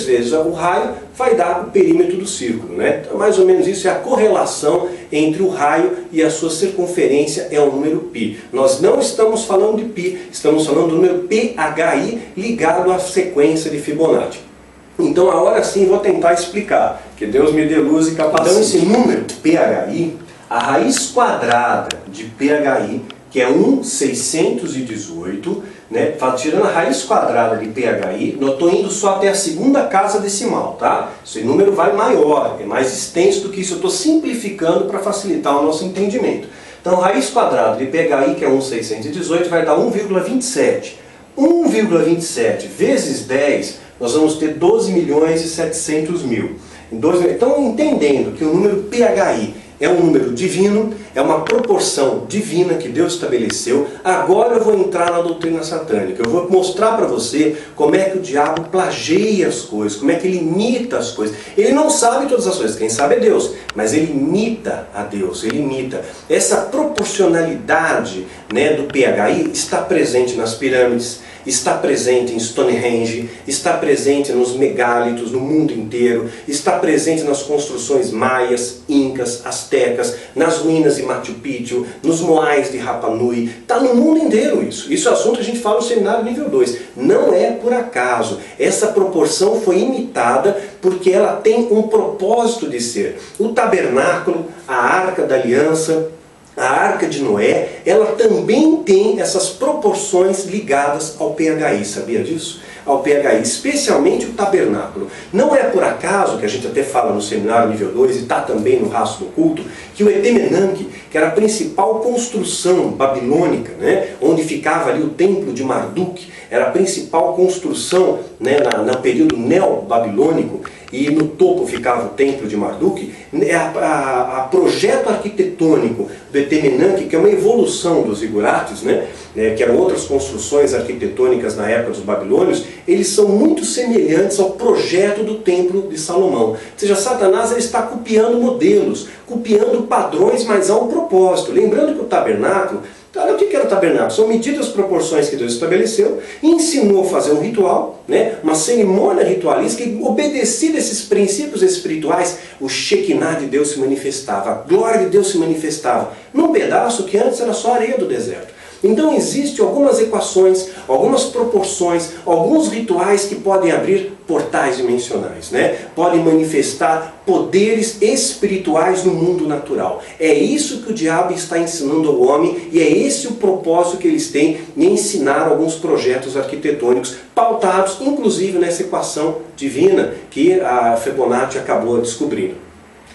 vezes o raio vai dar o perímetro do círculo, né? Então, mais ou menos isso é a correlação entre o raio e a sua circunferência, é o número π. Nós não estamos falando de π, estamos falando do número PHI ligado à sequência de Fibonacci. Então, agora sim, vou tentar explicar, que Deus me dê luz e capacite. Então, esse número PHI, a raiz quadrada de PHI, que é 1/618, né? Tirando a raiz quadrada de PHI, eu estou indo só até a segunda casa decimal, tá? Esse número vai maior, é mais extenso do que isso, eu estou simplificando para facilitar o nosso entendimento. Então, raiz quadrada de PHI, que é 1/618, vai dar 1,27. 1,27 vezes 10, nós vamos ter 12.700.000. Então, entendendo que o número PHI é um número divino, é uma proporção divina que Deus estabeleceu. Agora eu vou entrar na doutrina satânica. Eu vou mostrar para você como é que o diabo plageia as coisas, como é que ele imita as coisas. Ele não sabe todas as coisas, quem sabe é Deus, mas ele imita a Deus, ele imita. Essa proporcionalidade, né, do PHI está presente nas pirâmides, está presente em Stonehenge, está presente nos megálitos no mundo inteiro, está presente nas construções maias, incas, astecas, nas ruínas de Machu Picchu, nos moais de Rapa Nui. Está no mundo inteiro isso. Isso é assunto que a gente fala no seminário nível 2. Não é por acaso. Essa proporção foi imitada porque ela tem um propósito de ser. O tabernáculo, a arca da aliança, a Arca de Noé, ela também tem essas proporções ligadas ao PHI, sabia disso? Ao PHI, especialmente o tabernáculo. Não é por acaso, que a gente até fala no seminário nível 2 e está também no Rastro do Culto, que o Etemenanque, que era a principal construção babilônica, né, onde ficava ali o templo de Marduk, era a principal construção, né, no período neo-babilônico, e no topo ficava o templo de Marduk, a projeto arquitetônico do Etemenanque, que é uma evolução dos zigurates, né, que eram outras construções arquitetônicas na época dos babilônios, eles são muito semelhantes ao projeto do templo de Salomão. Ou seja, Satanás ele está copiando modelos, copiando padrões, mas há um propósito. Lembrando que o tabernáculo, o que era o tabernáculo? São medidas proporções que Deus estabeleceu e ensinou a fazer um ritual, né? Uma cerimônia ritualística que, obedecida a esses princípios espirituais, o Shekinah de Deus se manifestava, a glória de Deus se manifestava num pedaço que antes era só areia do deserto. Então existem algumas equações, algumas proporções, alguns rituais que podem abrir portais dimensionais, né? Podem manifestar poderes espirituais no mundo natural. É isso que o diabo está ensinando ao homem e é esse o propósito que eles têm em ensinar alguns projetos arquitetônicos pautados, inclusive nessa equação divina que a Fibonacci acabou descobrindo.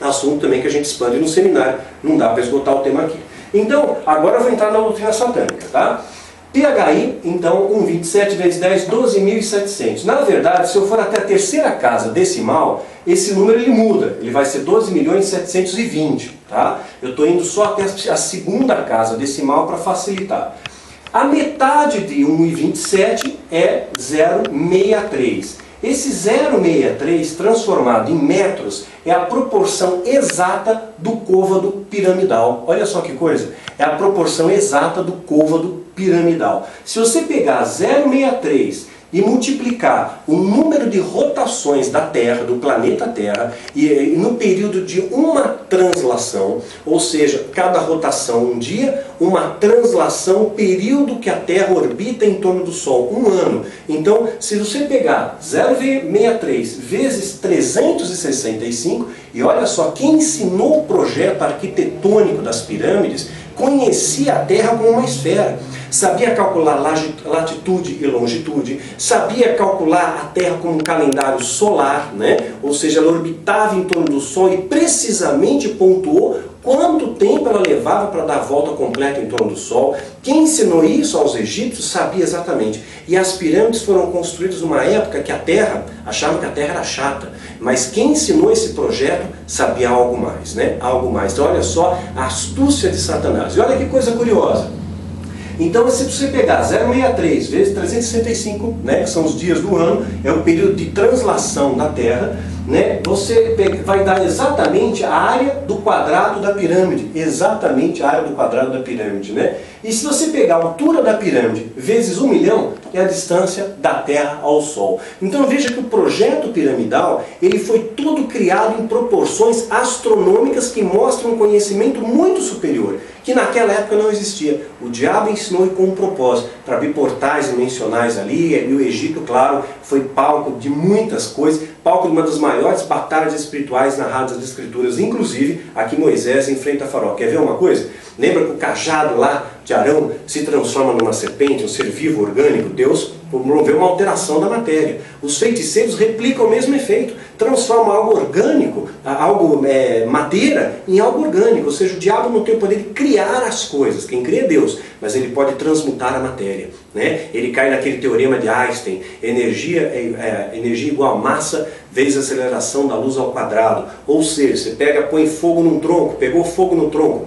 Assunto também que a gente expande no seminário, não dá para esgotar o tema aqui. Então, agora eu vou entrar na doutrina satânica, tá? PHI, então, 1,27 vezes 10, 12.700. Na verdade, se eu for até a terceira casa decimal, esse número ele muda, ele vai ser 12.720, tá? Eu estou indo só até a segunda casa decimal para facilitar. A metade de 1,27 é 0,63. Esse 0,63 transformado em metros é a proporção exata do côvado piramidal. Olha só que coisa, é a proporção exata do côvado piramidal. Se você pegar 0,63 e multiplicar o número de rotações da Terra, do planeta Terra, e no período de uma translação, ou seja, cada rotação um dia, uma translação, o período que a Terra orbita em torno do Sol, um ano. Então, se você pegar 0,63 vezes 365, e olha só, quem ensinou o projeto arquitetônico das pirâmides, conhecia a Terra como uma esfera. Sabia calcular latitude e longitude, sabia calcular a Terra como um calendário solar, né? Ou seja, ela orbitava em torno do Sol e precisamente pontuou quanto tempo ela levava para dar a volta completa em torno do Sol. Quem ensinou isso aos egípcios sabia exatamente. E as pirâmides foram construídas numa época que a Terra, achavam que a Terra era chata. Mas quem ensinou esse projeto sabia algo mais, né? Algo mais. Então olha só a astúcia de Satanás. E olha que coisa curiosa. Então, se você pegar 0,63 vezes 365, né, que são os dias do ano, é o período de translação da Terra, né, você vai dar exatamente a área do quadrado da pirâmide. Exatamente a área do quadrado da pirâmide, né? E se você pegar a altura da pirâmide vezes 1 milhão, é a distância da Terra ao Sol. Então veja que o projeto piramidal, ele foi todo criado em proporções astronômicas que mostram um conhecimento muito superior, que naquela época não existia. O diabo ensinou com um propósito, para abrir portais dimensionais ali, e o Egito, claro, foi palco de muitas coisas, palco de uma das maiores batalhas espirituais narradas nas Escrituras, inclusive aqui Moisés enfrenta Faraó. Quer ver uma coisa? Lembra que o cajado lá de Arão se transforma numa serpente, um ser vivo, orgânico? Deus promoveu uma alteração da matéria. Os feiticeiros replicam o mesmo efeito, transformam algo orgânico, madeira, em algo orgânico. Ou seja, o diabo não tem o poder de criar as coisas, quem crê é Deus, mas ele pode transmutar a matéria, né? Ele cai naquele teorema de Einstein, energia igual a massa vezes a aceleração da luz ao quadrado. Ou seja, você põe fogo num tronco, pegou fogo no tronco,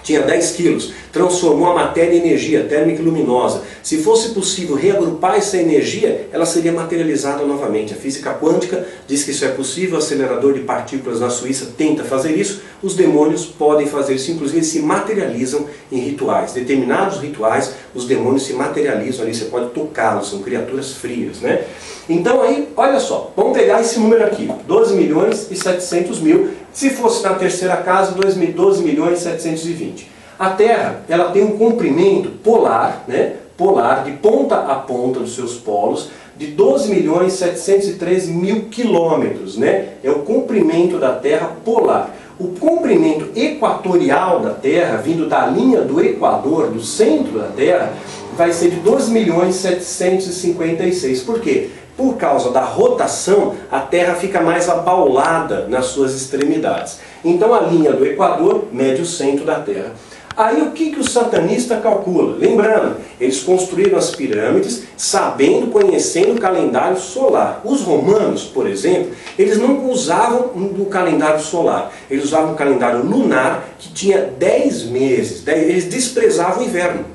tinha 10 quilos, transformou a matéria em energia térmica e luminosa. Se fosse possível reagrupar essa energia, ela seria materializada novamente. A física quântica diz que isso é possível, o acelerador de partículas na Suíça tenta fazer isso, os demônios podem fazer isso, inclusive eles se materializam em rituais. Determinados rituais, os demônios se materializam ali, você pode tocá-los, são criaturas frias, né? Então aí, olha só, vamos pegar esse número aqui, 12 milhões e 700 mil, se fosse na terceira casa, 12 milhões e 720. A Terra, ela tem um comprimento polar, né? Polar, de ponta a ponta dos seus polos, de 12 milhões e 713 mil quilômetros, né? É o comprimento da Terra polar. O comprimento equatorial da Terra, vindo da linha do Equador, do centro da Terra, vai ser de 12 milhões e 756. Por quê? Por causa da rotação, a Terra fica mais abaulada nas suas extremidades. Então a linha do Equador mede o centro da Terra. Aí o que o satanista calcula? Lembrando, eles construíram as pirâmides sabendo, conhecendo o calendário solar. Os romanos, por exemplo, eles não usavam o calendário solar. Eles usavam o calendário lunar, que tinha 10 meses. Eles desprezavam o inverno.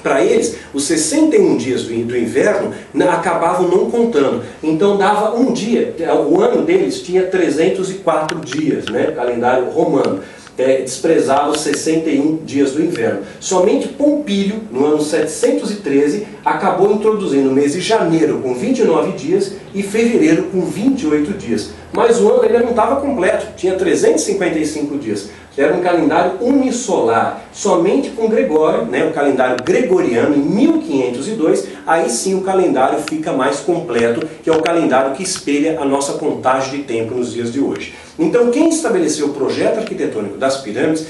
Para eles, os 61 dias do inverno acabavam não contando. Então dava um dia, o ano deles tinha 304 dias, né? Calendário romano. Desprezava os 61 dias do inverno. Somente Pompílio, no ano 713, acabou introduzindo o mês de janeiro com 29 dias e fevereiro com 28 dias. Mas o ano ainda não estava completo, tinha 355 dias. Era um calendário unissolar, somente com Gregório, né, o calendário gregoriano, em 1502, aí sim o calendário fica mais completo, que é o calendário que espelha a nossa contagem de tempo nos dias de hoje. Então quem estabeleceu o projeto arquitetônico das pirâmides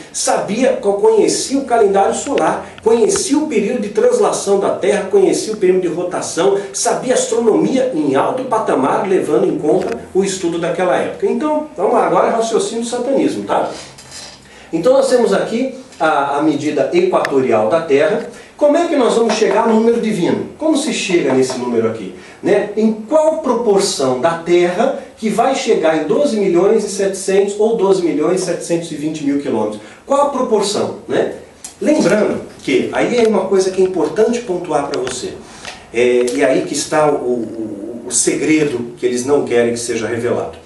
conhecia o calendário solar, conhecia o período de translação da Terra, conhecia o período de rotação, sabia astronomia em alto patamar, levando em conta o estudo daquela época. Então, vamos lá, agora é raciocínio do satanismo, tá? Então nós temos aqui a medida equatorial da Terra. Como é que nós vamos chegar no número divino? Como se chega nesse número aqui? Né? Em qual proporção da Terra que vai chegar em 12 milhões e 700 ou 12 milhões e 720 mil quilômetros? Qual a proporção? Né? Lembrando que, aí é uma coisa que é importante pontuar para você, e aí que está o segredo que eles não querem que seja revelado.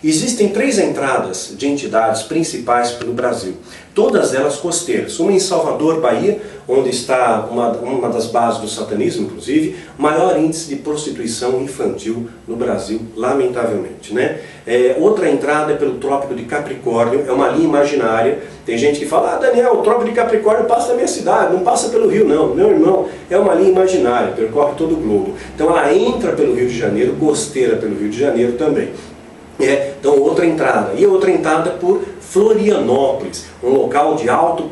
Existem 3 entradas de entidades principais pelo Brasil, todas elas costeiras. Uma em Salvador, Bahia, onde está uma das bases do satanismo, inclusive, maior índice de prostituição infantil no Brasil, lamentavelmente, né? Outra entrada é pelo Trópico de Capricórnio, é uma linha imaginária. Tem gente que fala, Daniel, o Trópico de Capricórnio passa na minha cidade, não passa pelo Rio não. Meu irmão, é uma linha imaginária, percorre todo o globo. Então ela entra pelo Rio de Janeiro, costeira pelo Rio de Janeiro também. Então outra entrada, e outra entrada por Florianópolis, um local de alto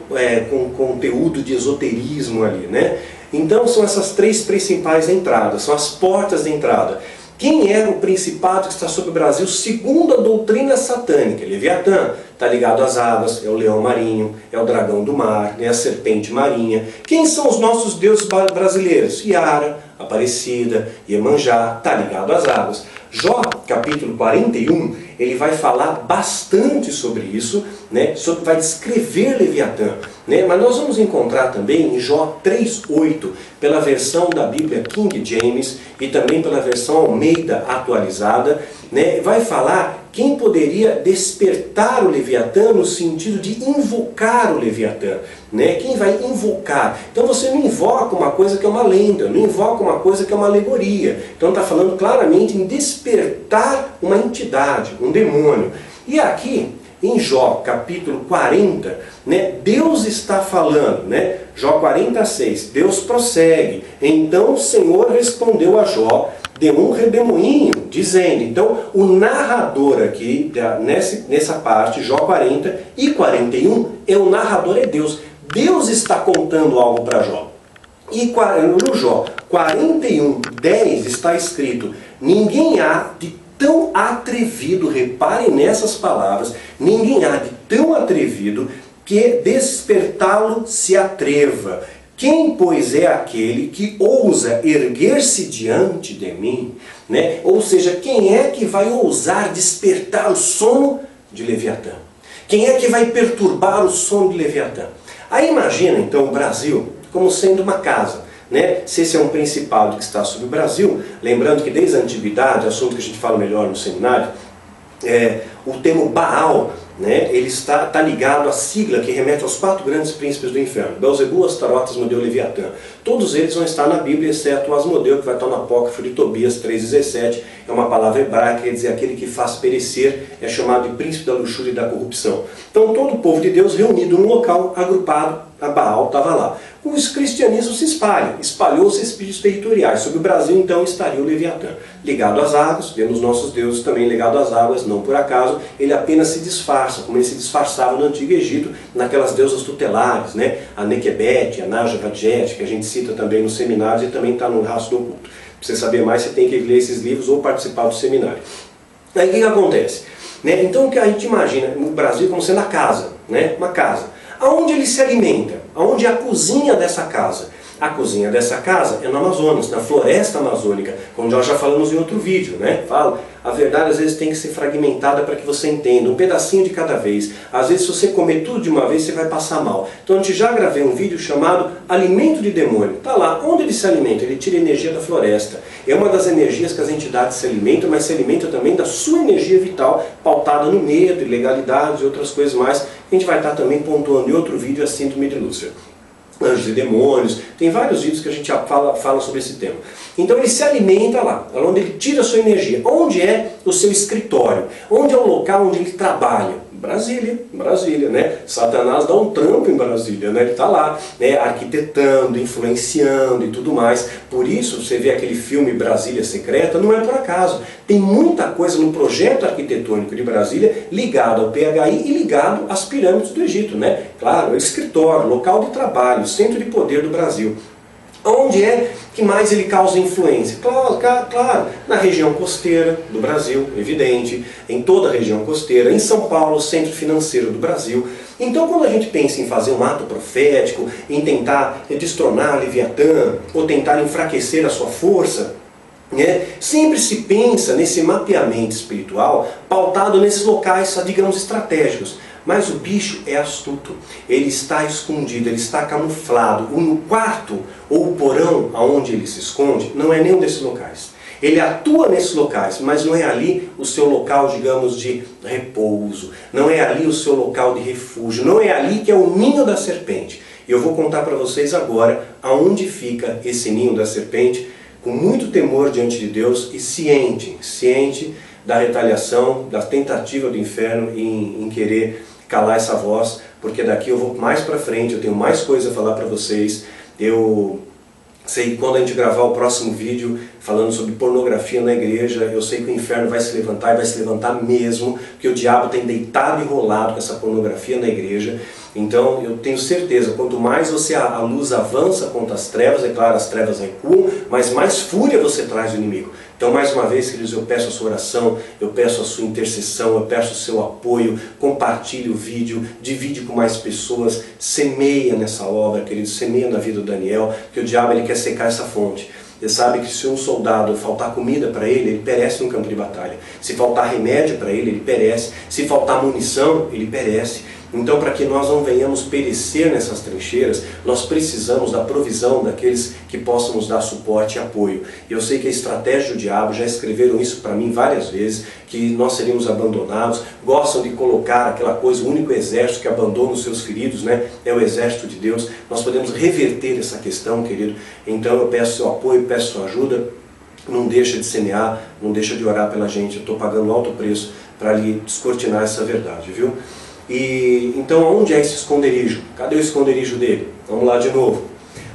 com conteúdo de esoterismo ali, né? Então são essas 3 principais entradas, são as portas de entrada. Quem é o principado que está sobre o Brasil segundo a doutrina satânica? Leviatã, está ligado às águas, é o leão marinho, é o dragão do mar, é a serpente marinha. Quem são os nossos deuses brasileiros? Iara, Aparecida, Iemanjá, está ligado às águas. Jó, capítulo 41, ele vai falar bastante sobre isso, né? Vai descrever Leviatã. Né? Mas nós vamos encontrar também em Jó 3,8, pela versão da Bíblia King James e também pela versão Almeida atualizada, né? Vai falar quem poderia despertar o Leviatã no sentido de invocar o Leviatã. Né? Quem vai invocar? Então você não invoca uma coisa que é uma lenda, não invoca uma coisa que é uma alegoria. Então está falando claramente em despertar uma entidade, um demônio. E aqui, em Jó capítulo 40, né, Deus está falando, né? Jó 46, Deus prossegue. Então o Senhor respondeu a Jó de um redemoinho, dizendo. Então o narrador aqui, nessa parte, Jó 40 e 41, o narrador é Deus. Deus está contando algo para Jó. E no Jó 41, 10 está escrito: ninguém há de tão atrevido, reparem nessas palavras, ninguém há de tão atrevido que despertá-lo se atreva. Quem, pois, é aquele que ousa erguer-se diante de mim? Né? Ou seja, quem é que vai ousar despertar o sono de Leviatã? Quem é que vai perturbar o sono de Leviatã? Aí imagina, então, o Brasil como sendo uma casa. Né? Se esse é um principado que está sobre o Brasil, lembrando que desde a antiguidade, assunto que a gente fala melhor no seminário, o termo Baal, né, ele está ligado à sigla que remete aos 4 grandes príncipes do inferno: Belzebu, Astarote, Asmodeu e Leviatã. Todos eles vão estar na Bíblia, exceto o Asmodeu, que vai estar no apócrifo de Tobias 3,17. É uma palavra hebraica, quer dizer aquele que faz perecer, é chamado de príncipe da luxúria e da corrupção. Então todo o povo de Deus reunido num local, agrupado, a Baal estava lá. O cristianismo se espalha, espalhou-se espíritos territoriais. Sobre o Brasil, então, estaria o Leviatã. Ligado às águas, vemos nossos deuses também ligado às águas, não por acaso, ele apenas se disfarça, como ele se disfarçava no Antigo Egito, naquelas deusas tutelares, né? A Nequebete, a Naja Vadjet, que a gente cita também nos seminários e também está no Rastro do Oculto. Para você saber mais, você tem que ler esses livros ou participar do seminário. Aí o que acontece? Né? Então o que a gente imagina o Brasil como sendo a casa, né? Uma casa. Aonde ele se alimenta? Aonde é a cozinha dessa casa? A cozinha dessa casa é no Amazonas, na floresta amazônica, como nós já falamos em outro vídeo, né? Falo, a verdade às vezes tem que ser fragmentada para que você entenda, um pedacinho de cada vez. Às vezes se você comer tudo de uma vez, você vai passar mal. Então a gente já gravei um vídeo chamado Alimento de Demônio. Está lá, onde ele se alimenta? Ele tira energia da floresta. É uma das energias que as entidades se alimentam, mas se alimenta também da sua energia vital, pautada no medo, ilegalidades e outras coisas mais. A gente vai estar também pontuando em outro vídeo a síndrome de Lúcifer. Anjos e demônios, tem vários vídeos que a gente fala sobre esse tema. Então ele se alimenta lá, onde ele tira a sua energia. Onde é o seu escritório? Onde é o local onde ele trabalha? Brasília, né? Satanás dá um trampo em Brasília, né? Ele está lá, né? Arquitetando, influenciando e tudo mais. Por isso, você vê aquele filme Brasília Secreta, não é por acaso. Tem muita coisa no projeto arquitetônico de Brasília ligado ao PHI e ligado às pirâmides do Egito, né? Claro, é escritório, local de trabalho, centro de poder do Brasil. Onde é que mais ele causa influência? Claro, na região costeira do Brasil, evidente, em toda a região costeira, em São Paulo, centro financeiro do Brasil. Então quando a gente pensa em fazer um ato profético, em tentar destronar Leviatã, ou tentar enfraquecer a sua força, sempre se pensa nesse mapeamento espiritual pautado nesses locais, digamos, estratégicos. Mas o bicho é astuto, ele está escondido, ele está camuflado. O quarto ou o porão aonde ele se esconde não é nenhum desses locais. Ele atua nesses locais, mas não é ali o seu local, digamos, de repouso. Não é ali o seu local de refúgio. Não é ali que é o ninho da serpente. E eu vou contar para vocês agora aonde fica esse ninho da serpente, com muito temor diante de Deus e ciente da retaliação, da tentativa do inferno em querer calar essa voz, porque daqui eu vou mais para frente, eu tenho mais coisa a falar para vocês. Eu sei que quando a gente gravar o próximo vídeo falando sobre pornografia na igreja, eu sei que o inferno vai se levantar e vai se levantar mesmo, porque o diabo tem deitado e rolado com essa pornografia na igreja. Então eu tenho certeza, quanto mais a luz avança contra as trevas, é claro, as trevas recuam, mas mais fúria você traz do inimigo. Então, mais uma vez, queridos, eu peço a sua oração, eu peço a sua intercessão, eu peço o seu apoio, compartilhe o vídeo, divide com mais pessoas, semeia nessa obra, queridos, semeia na vida do Daniel, que o diabo ele quer secar essa fonte. Ele sabe que se um soldado faltar comida para ele, ele perece no campo de batalha. Se faltar remédio para ele, ele perece. Se faltar munição, ele perece. Então, para que nós não venhamos perecer nessas trincheiras, nós precisamos da provisão daqueles que possam nos dar suporte e apoio. Eu sei que a estratégia do diabo, já escreveram isso para mim várias vezes, que nós seríamos abandonados, gostam de colocar aquela coisa, o único exército que abandona os seus feridos, né, é o exército de Deus. Nós podemos reverter essa questão, querido. Então eu peço seu apoio, peço sua ajuda. Não deixa de semear, não deixa de orar pela gente. Eu estou pagando alto preço para lhe descortinar essa verdade, viu? E então, onde é esse esconderijo? Cadê o esconderijo dele? Vamos lá de novo.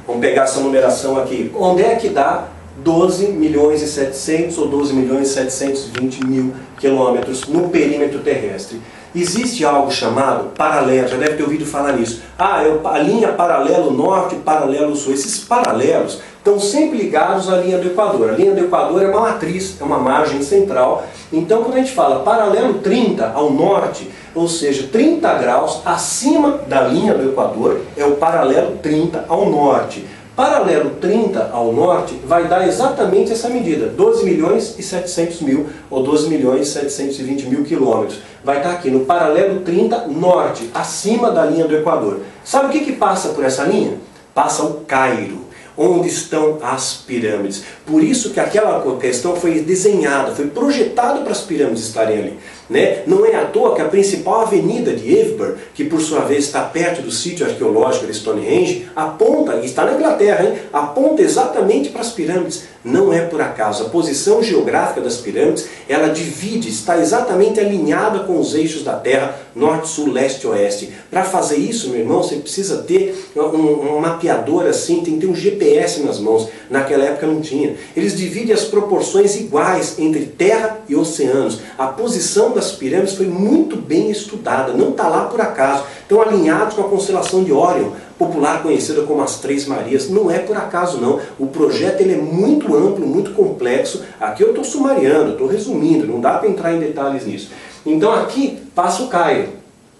Vamos pegar essa numeração aqui. Onde é que dá 12.700.000 ou 12.720.000 quilômetros no perímetro terrestre? Existe algo chamado paralelo, já deve ter ouvido falar nisso. A linha paralelo norte e paralelo sul. Esses paralelos estão sempre ligados à linha do Equador. A linha do Equador é uma matriz, é uma margem central. Então, quando a gente fala paralelo 30 ao norte, ou seja, 30 graus acima da linha do Equador, é o paralelo 30 ao norte. Paralelo 30 ao norte vai dar exatamente essa medida, 12.700.000 ou 12.720.000 quilômetros. Vai estar aqui no paralelo 30 norte, acima da linha do Equador. Sabe o que passa por essa linha? Passa o Cairo, onde estão as pirâmides. Por isso que aquela questão foi desenhada, foi projetada para as pirâmides estarem ali. Né? Não é à toa que a principal avenida de Edinburgh, que por sua vez está perto do sítio arqueológico de Stonehenge, aponta, e está na Inglaterra, hein? Aponta exatamente para as pirâmides. Não é por acaso. A posição geográfica das pirâmides, ela divide, está exatamente alinhada com os eixos da Terra, norte, sul, leste e oeste. Para fazer isso, meu irmão, você precisa ter um mapeador assim, tem que ter um GPS nas mãos. Naquela época não tinha. Eles dividem as proporções iguais entre terra e oceanos. A posição das pirâmides foi muito bem estudada, não está lá por acaso. Estão alinhados com a constelação de Órion, popular conhecida como as Três Marias. Não é por acaso não. O projeto ele é muito amplo, muito complexo. Aqui eu estou sumariando, estou resumindo, não dá para entrar em detalhes nisso. Então aqui passa o Cairo,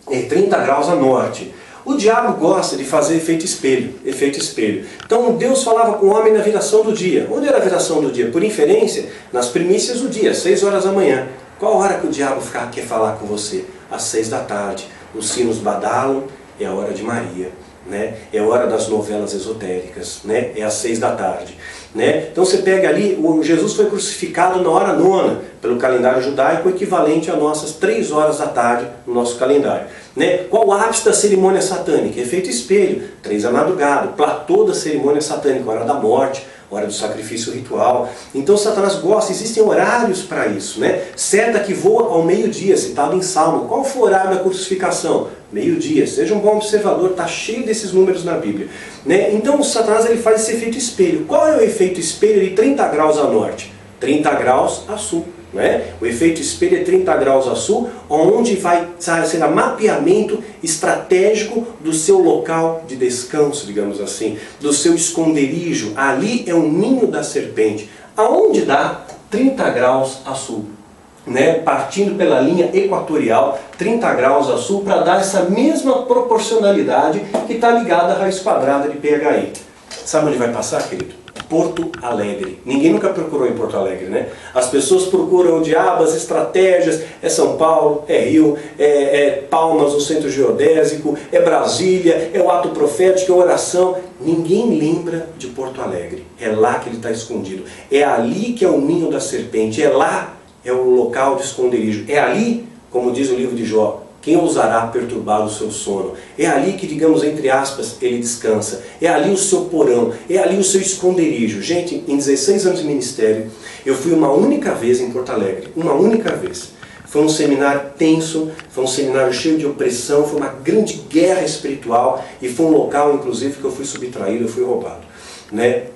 30 graus a norte. O diabo gosta de fazer efeito espelho, efeito espelho. Então Deus falava com o homem na viração do dia. Onde era a viração do dia? Por inferência, nas primícias do dia, 6 horas da manhã. Qual hora que o diabo quer falar com você? Às 6 da tarde. Os sinos badalam, é a hora de Maria. Né? É a hora das novelas esotéricas, né? É às 6 da tarde. Né? Então você pega ali, Jesus foi crucificado na hora 9ª, pelo calendário judaico, equivalente a nossas 3 horas da tarde no nosso calendário. Né? Qual o ápice da cerimônia satânica? Efeito espelho, 3 da madrugada, platô da cerimônia satânica, hora da morte, hora do sacrifício ritual. Então Satanás gosta, existem horários para isso. Né? Seta que voa ao meio-dia, citado em Salmo. Qual foi o horário da crucificação? Meio-dia. Seja um bom observador, está cheio desses números na Bíblia. Né? Então o Satanás ele faz esse efeito espelho. Qual é o efeito espelho de 30 graus a norte? 30 graus a sul. Né? O efeito espelho é 30 graus a sul, onde vai ser o mapeamento estratégico do seu local de descanso, digamos assim, do seu esconderijo. Ali é o ninho da serpente. Aonde dá 30 graus a sul? Né? Partindo pela linha equatorial, 30 graus a sul, para dar essa mesma proporcionalidade que está ligada à raiz quadrada de PHI. Sabe onde vai passar, querido? Porto Alegre. Ninguém nunca procurou em Porto Alegre, né? As pessoas procuram o diabo, as estratégias, é São Paulo, é Rio, é Palmas, o centro geodésico, é Brasília, é o ato profético, é oração. Ninguém lembra de Porto Alegre. É lá que ele está escondido. É ali que é o ninho da serpente. É lá, é o local de esconderijo. É ali, como diz o livro de Jó, quem ousará perturbar o seu sono? É ali que, digamos, entre aspas, ele descansa. É ali o seu porão, é ali o seu esconderijo. Gente, em 16 anos de ministério, eu fui uma única vez em Porto Alegre. Uma única vez. Foi um seminário tenso, foi um seminário cheio de opressão, foi uma grande guerra espiritual e foi um local, inclusive, que eu fui subtraído, eu fui roubado. Né?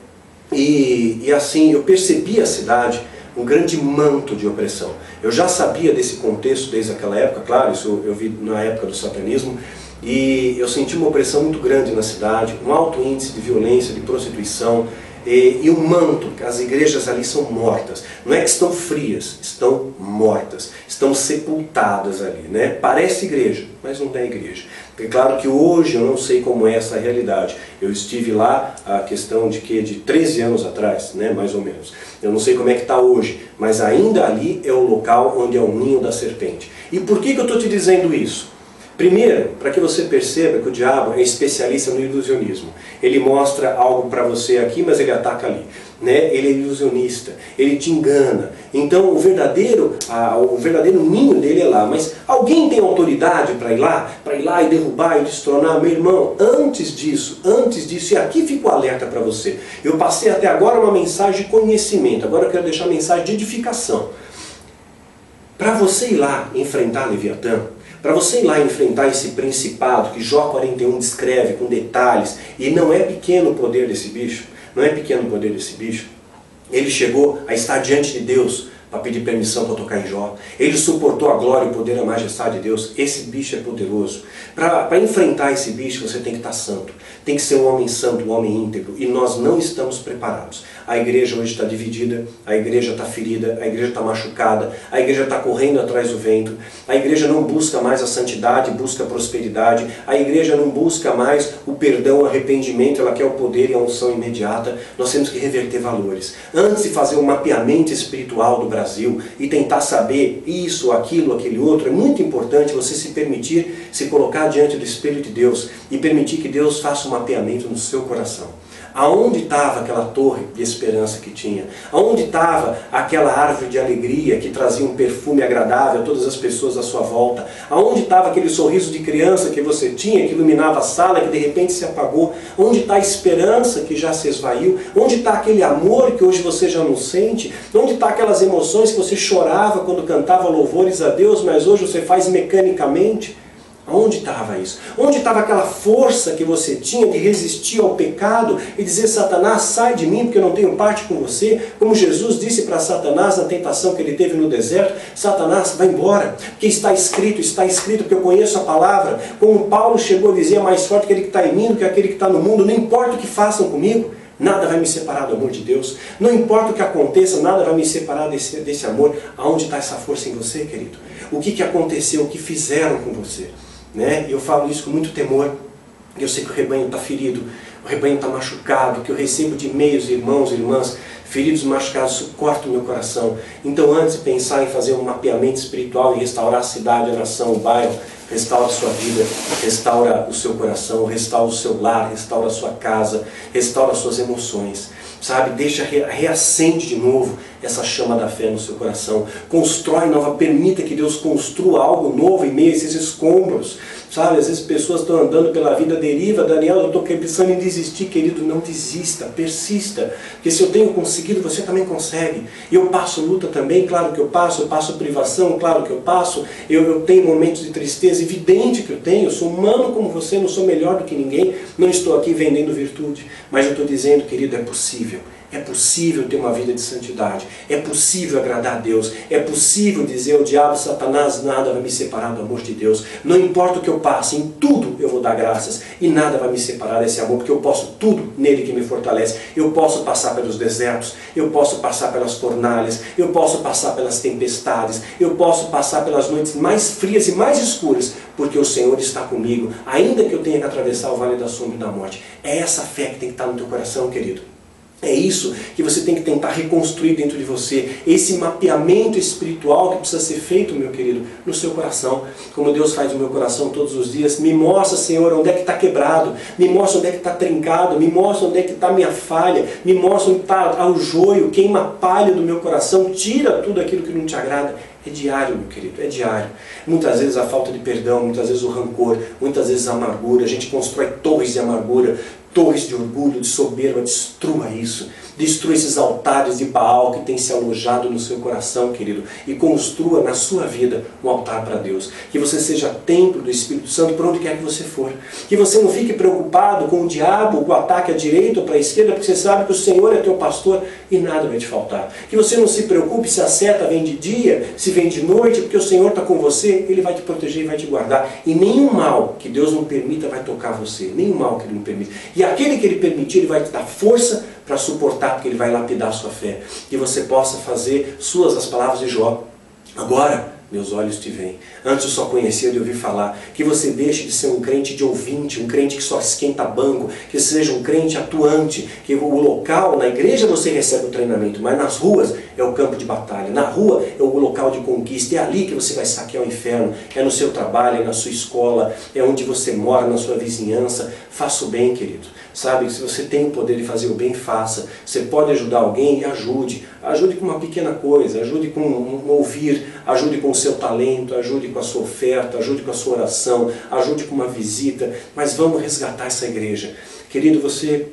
E assim, eu percebi a cidade, um grande manto de opressão. Eu já sabia desse contexto desde aquela época, claro, isso eu vi na época do satanismo, e eu senti uma opressão muito grande na cidade, um alto índice de violência, de prostituição, e um manto, as igrejas ali são mortas. Não é que estão frias, estão mortas, estão sepultadas ali, né? Parece igreja, mas não é igreja. É claro que hoje eu não sei como é essa realidade. Eu estive lá a questão de 13 anos atrás, né? Mais ou menos. Eu não sei como é que está hoje, mas ainda ali é o local onde é o ninho da serpente. E por que eu estou te dizendo isso? Primeiro, para que você perceba que o diabo é especialista no ilusionismo. Ele mostra algo para você aqui, mas ele ataca ali. Né? Ele é ilusionista, ele te engana. Então o verdadeiro ninho dele é lá. Mas alguém tem autoridade para ir lá e derrubar e destronar? Meu irmão, antes disso, e aqui fica o alerta para você. Eu passei até agora uma mensagem de conhecimento, agora eu quero deixar uma mensagem de edificação. Para você ir lá enfrentar Leviatã, para você ir lá enfrentar esse principado que Jó 41 descreve com detalhes, e não é pequeno o poder desse bicho, ele chegou a estar diante de Deus para pedir permissão para tocar em Jó. Ele suportou a glória, o poder e a majestade de Deus. Esse bicho é poderoso. Para enfrentar esse bicho você tem que estar santo. Tem que ser um homem santo, um homem íntegro. E nós não estamos preparados. A igreja hoje está dividida, a igreja está ferida, a igreja está machucada, a igreja está correndo atrás do vento, a igreja não busca mais a santidade, busca a prosperidade, a igreja não busca mais o perdão, o arrependimento, ela quer o poder e a unção imediata. Nós temos que reverter valores. Antes de fazer um mapeamento espiritual do Brasil e tentar saber isso, aquilo, aquele outro, é muito importante você se permitir se colocar diante do Espírito de Deus e permitir que Deus faça um mapeamento no seu coração. Aonde estava aquela torre de esperança que tinha? Aonde estava aquela árvore de alegria que trazia um perfume agradável a todas as pessoas à sua volta? Aonde estava aquele sorriso de criança que você tinha, que iluminava a sala, que de repente se apagou? Onde está a esperança que já se esvaiu? Onde está aquele amor que hoje você já não sente? Onde está aquelas emoções que você chorava quando cantava louvores a Deus, mas hoje você faz mecanicamente? Onde estava isso? Onde estava aquela força que você tinha de resistir ao pecado e dizer: Satanás, sai de mim porque eu não tenho parte com você? Como Jesus disse para Satanás na tentação que ele teve no deserto: Satanás, vai embora, porque está escrito, porque eu conheço a palavra. Como Paulo chegou a dizer: é mais forte aquele que está em mim do que aquele que está no mundo, não importa o que façam comigo. Nada vai me separar do amor de Deus. Não importa o que aconteça, nada vai me separar desse amor. Aonde está essa força em você, querido? O que aconteceu? O que fizeram com você? Né? Eu falo isso com muito temor. Eu sei que o rebanho está ferido, o rebanho está machucado, que eu recebo de e-mails, irmãos e irmãs, feridos e machucados, isso corta o meu coração. Então, antes de pensar em fazer um mapeamento espiritual e restaurar a cidade, a nação, o bairro, restaura a sua vida, restaura o seu coração, restaura o seu lar, restaura a sua casa, restaura as suas emoções. Sabe, reacende de novo essa chama da fé no seu coração. Constrói nova, permita que Deus construa algo novo em meio a esses escombros. Sabe, às vezes pessoas estão andando pela vida à deriva. Daniel, eu estou pensando em desistir, querido. Não desista, persista. Porque se eu tenho conseguido, você também consegue. E eu passo luta também, claro que eu passo privação, claro que eu passo. Eu tenho momentos de tristeza, evidente que eu tenho. Eu sou humano como você, não sou melhor do que ninguém. Não estou aqui vendendo virtude. Mas eu estou dizendo, querido, é possível. É possível ter uma vida de santidade. É possível agradar a Deus. É possível dizer ao diabo: Satanás, nada vai me separar do amor de Deus. Não importa o que eu passe, em tudo eu vou dar graças. E nada vai me separar desse amor, porque eu posso tudo nele que me fortalece. Eu posso passar pelos desertos. Eu posso passar pelas fornalhas. Eu posso passar pelas tempestades. Eu posso passar pelas noites mais frias e mais escuras, porque o Senhor está comigo. Ainda que eu tenha que atravessar o vale da sombra e da morte. É essa fé que tem que estar no teu coração, querido. É isso que você tem que tentar reconstruir dentro de você. Esse mapeamento espiritual que precisa ser feito, meu querido, no seu coração. Como Deus faz no meu coração todos os dias. Me mostra, Senhor, onde é que está quebrado. Me mostra onde é que está trincado. Me mostra onde é que está a minha falha. Me mostra onde está o joio. Queima a palha do meu coração. Tira tudo aquilo que não te agrada. É diário, meu querido, é diário. Muitas vezes a falta de perdão, muitas vezes o rancor, muitas vezes a amargura. A gente constrói torres de amargura, torres de orgulho, de soberba, destrua isso. Destrua esses altares de Baal que tem se alojado no seu coração, querido, e construa na sua vida um altar para Deus. Que você seja templo do Espírito Santo por onde quer que você for. Que você não fique preocupado com o diabo, com o ataque à direita ou para a esquerda, porque você sabe que o Senhor é teu pastor e nada vai te faltar. Que você não se preocupe se a seta vem de dia, se vem de noite, porque o Senhor está com você, Ele vai te proteger e vai te guardar. E nenhum mal que Deus não permita vai tocar você. Nenhum mal que Ele não permita. E aquele que Ele permitir, Ele vai te dar força para suportar, porque Ele vai lapidar a sua fé. Que você possa fazer suas as palavras de Jó. Agora meus olhos te veem. Antes eu só conhecia de ouvir falar. Que você deixe de ser um crente de ouvinte, um crente que só esquenta banco, que seja um crente atuante, que o local, na igreja você recebe o treinamento, mas nas ruas é o campo de batalha, na rua é o local de conquista, é ali que você vai saquear o inferno, é no seu trabalho, é na sua escola, é onde você mora, na sua vizinhança. Faça o bem, querido. Sabe, se você tem o poder de fazer o bem, faça. Você pode ajudar alguém, ajude. Ajude com uma pequena coisa, ajude com um ouvir, ajude com o seu talento, ajude com a sua oferta, ajude com a sua oração, ajude com uma visita. Mas vamos resgatar essa igreja. Querido, você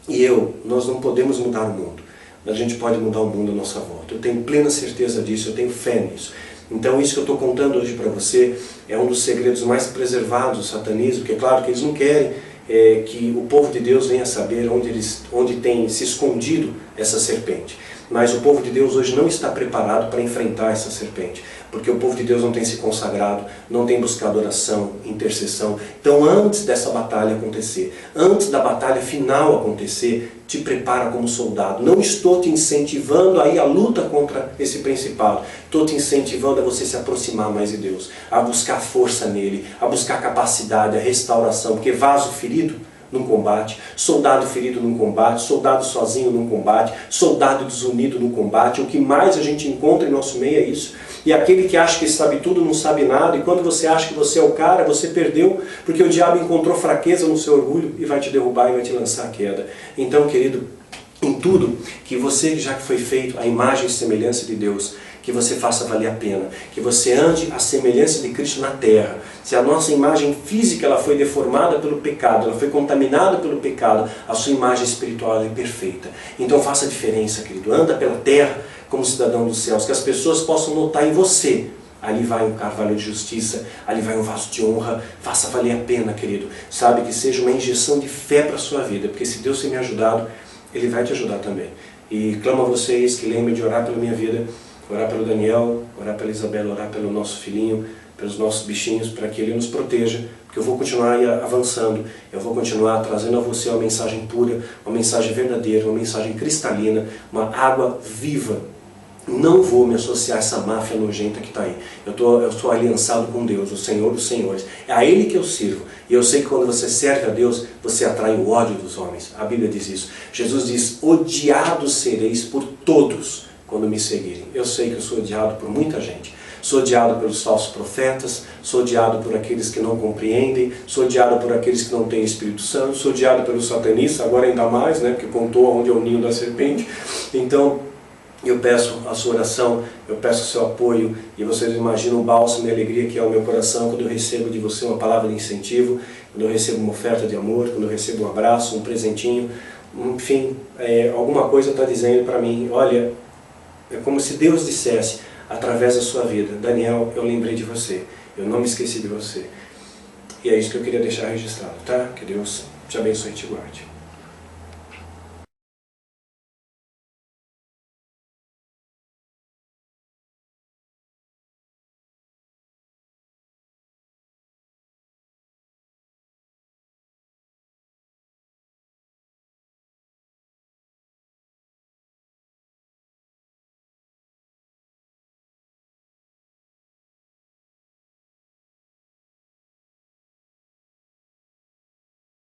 e eu, nós não podemos mudar o mundo. Mas a gente pode mudar o mundo à nossa volta. Eu tenho plena certeza disso, eu tenho fé nisso. Então isso que eu estou contando hoje para você é um dos segredos mais preservados do satanismo, porque é claro que eles não querem que o povo de Deus venha saber onde tem se escondido essa serpente. Mas o povo de Deus hoje não está preparado para enfrentar essa serpente, porque o povo de Deus não tem se consagrado, não tem buscado oração, intercessão. Então antes dessa batalha acontecer, antes da batalha final acontecer, te prepara como soldado. Não estou te incentivando a ir à luta contra esse principado. Estou te incentivando a você se aproximar mais de Deus, a buscar força nele, a buscar capacidade, a restauração, porque vaso ferido num combate, soldado ferido num combate, soldado sozinho num combate, soldado desunido num combate. O que mais a gente encontra em nosso meio é isso. E aquele que acha que sabe tudo não sabe nada, e quando você acha que você é o cara, você perdeu, porque o diabo encontrou fraqueza no seu orgulho e vai te derrubar e vai te lançar a queda. Então, querido, em tudo que você, já que foi feito a imagem e semelhança de Deus, que você faça valer a pena, que você ande à semelhança de Cristo na terra. Se a nossa imagem física ela foi deformada pelo pecado, ela foi contaminada pelo pecado, a sua imagem espiritual é perfeita. Então faça a diferença, querido. Anda pela terra como cidadão dos céus, que as pessoas possam notar em você. Ali vai um carvalho de justiça, ali vai um vaso de honra. Faça valer a pena, querido. Sabe, que seja uma injeção de fé para a sua vida, porque se Deus tem me ajudado, Ele vai te ajudar também. E clamo a vocês que lembrem de orar pela minha vida, orar pelo Daniel, orar pela Isabela, orar pelo nosso filhinho, pelos nossos bichinhos, para que Ele nos proteja, porque eu vou continuar avançando, eu vou continuar trazendo a você uma mensagem pura, uma mensagem verdadeira, uma mensagem cristalina, uma água viva. Não vou me associar a essa máfia nojenta que está aí. Eu sou aliançado com Deus, o Senhor dos Senhores. É a Ele que eu sirvo. E eu sei que quando você serve a Deus, você atrai o ódio dos homens. A Bíblia diz isso. Jesus diz, odiados sereis por todos quando me seguirem. Eu sei que eu sou odiado por muita gente. Sou odiado pelos falsos profetas, sou odiado por aqueles que não compreendem, sou odiado por aqueles que não têm Espírito Santo, sou odiado pelos satanistas, agora ainda mais, né, porque contou onde é o ninho da serpente. Então, eu peço a sua oração, eu peço o seu apoio, e vocês imaginam o bálsamo e a alegria que é o meu coração quando eu recebo de você uma palavra de incentivo, quando eu recebo uma oferta de amor, quando eu recebo um abraço, um presentinho, enfim, alguma coisa está dizendo para mim, olha, é como se Deus dissesse, através da sua vida, Daniel, eu lembrei de você, eu não me esqueci de você. E é isso que eu queria deixar registrado, tá? Que Deus te abençoe e te guarde.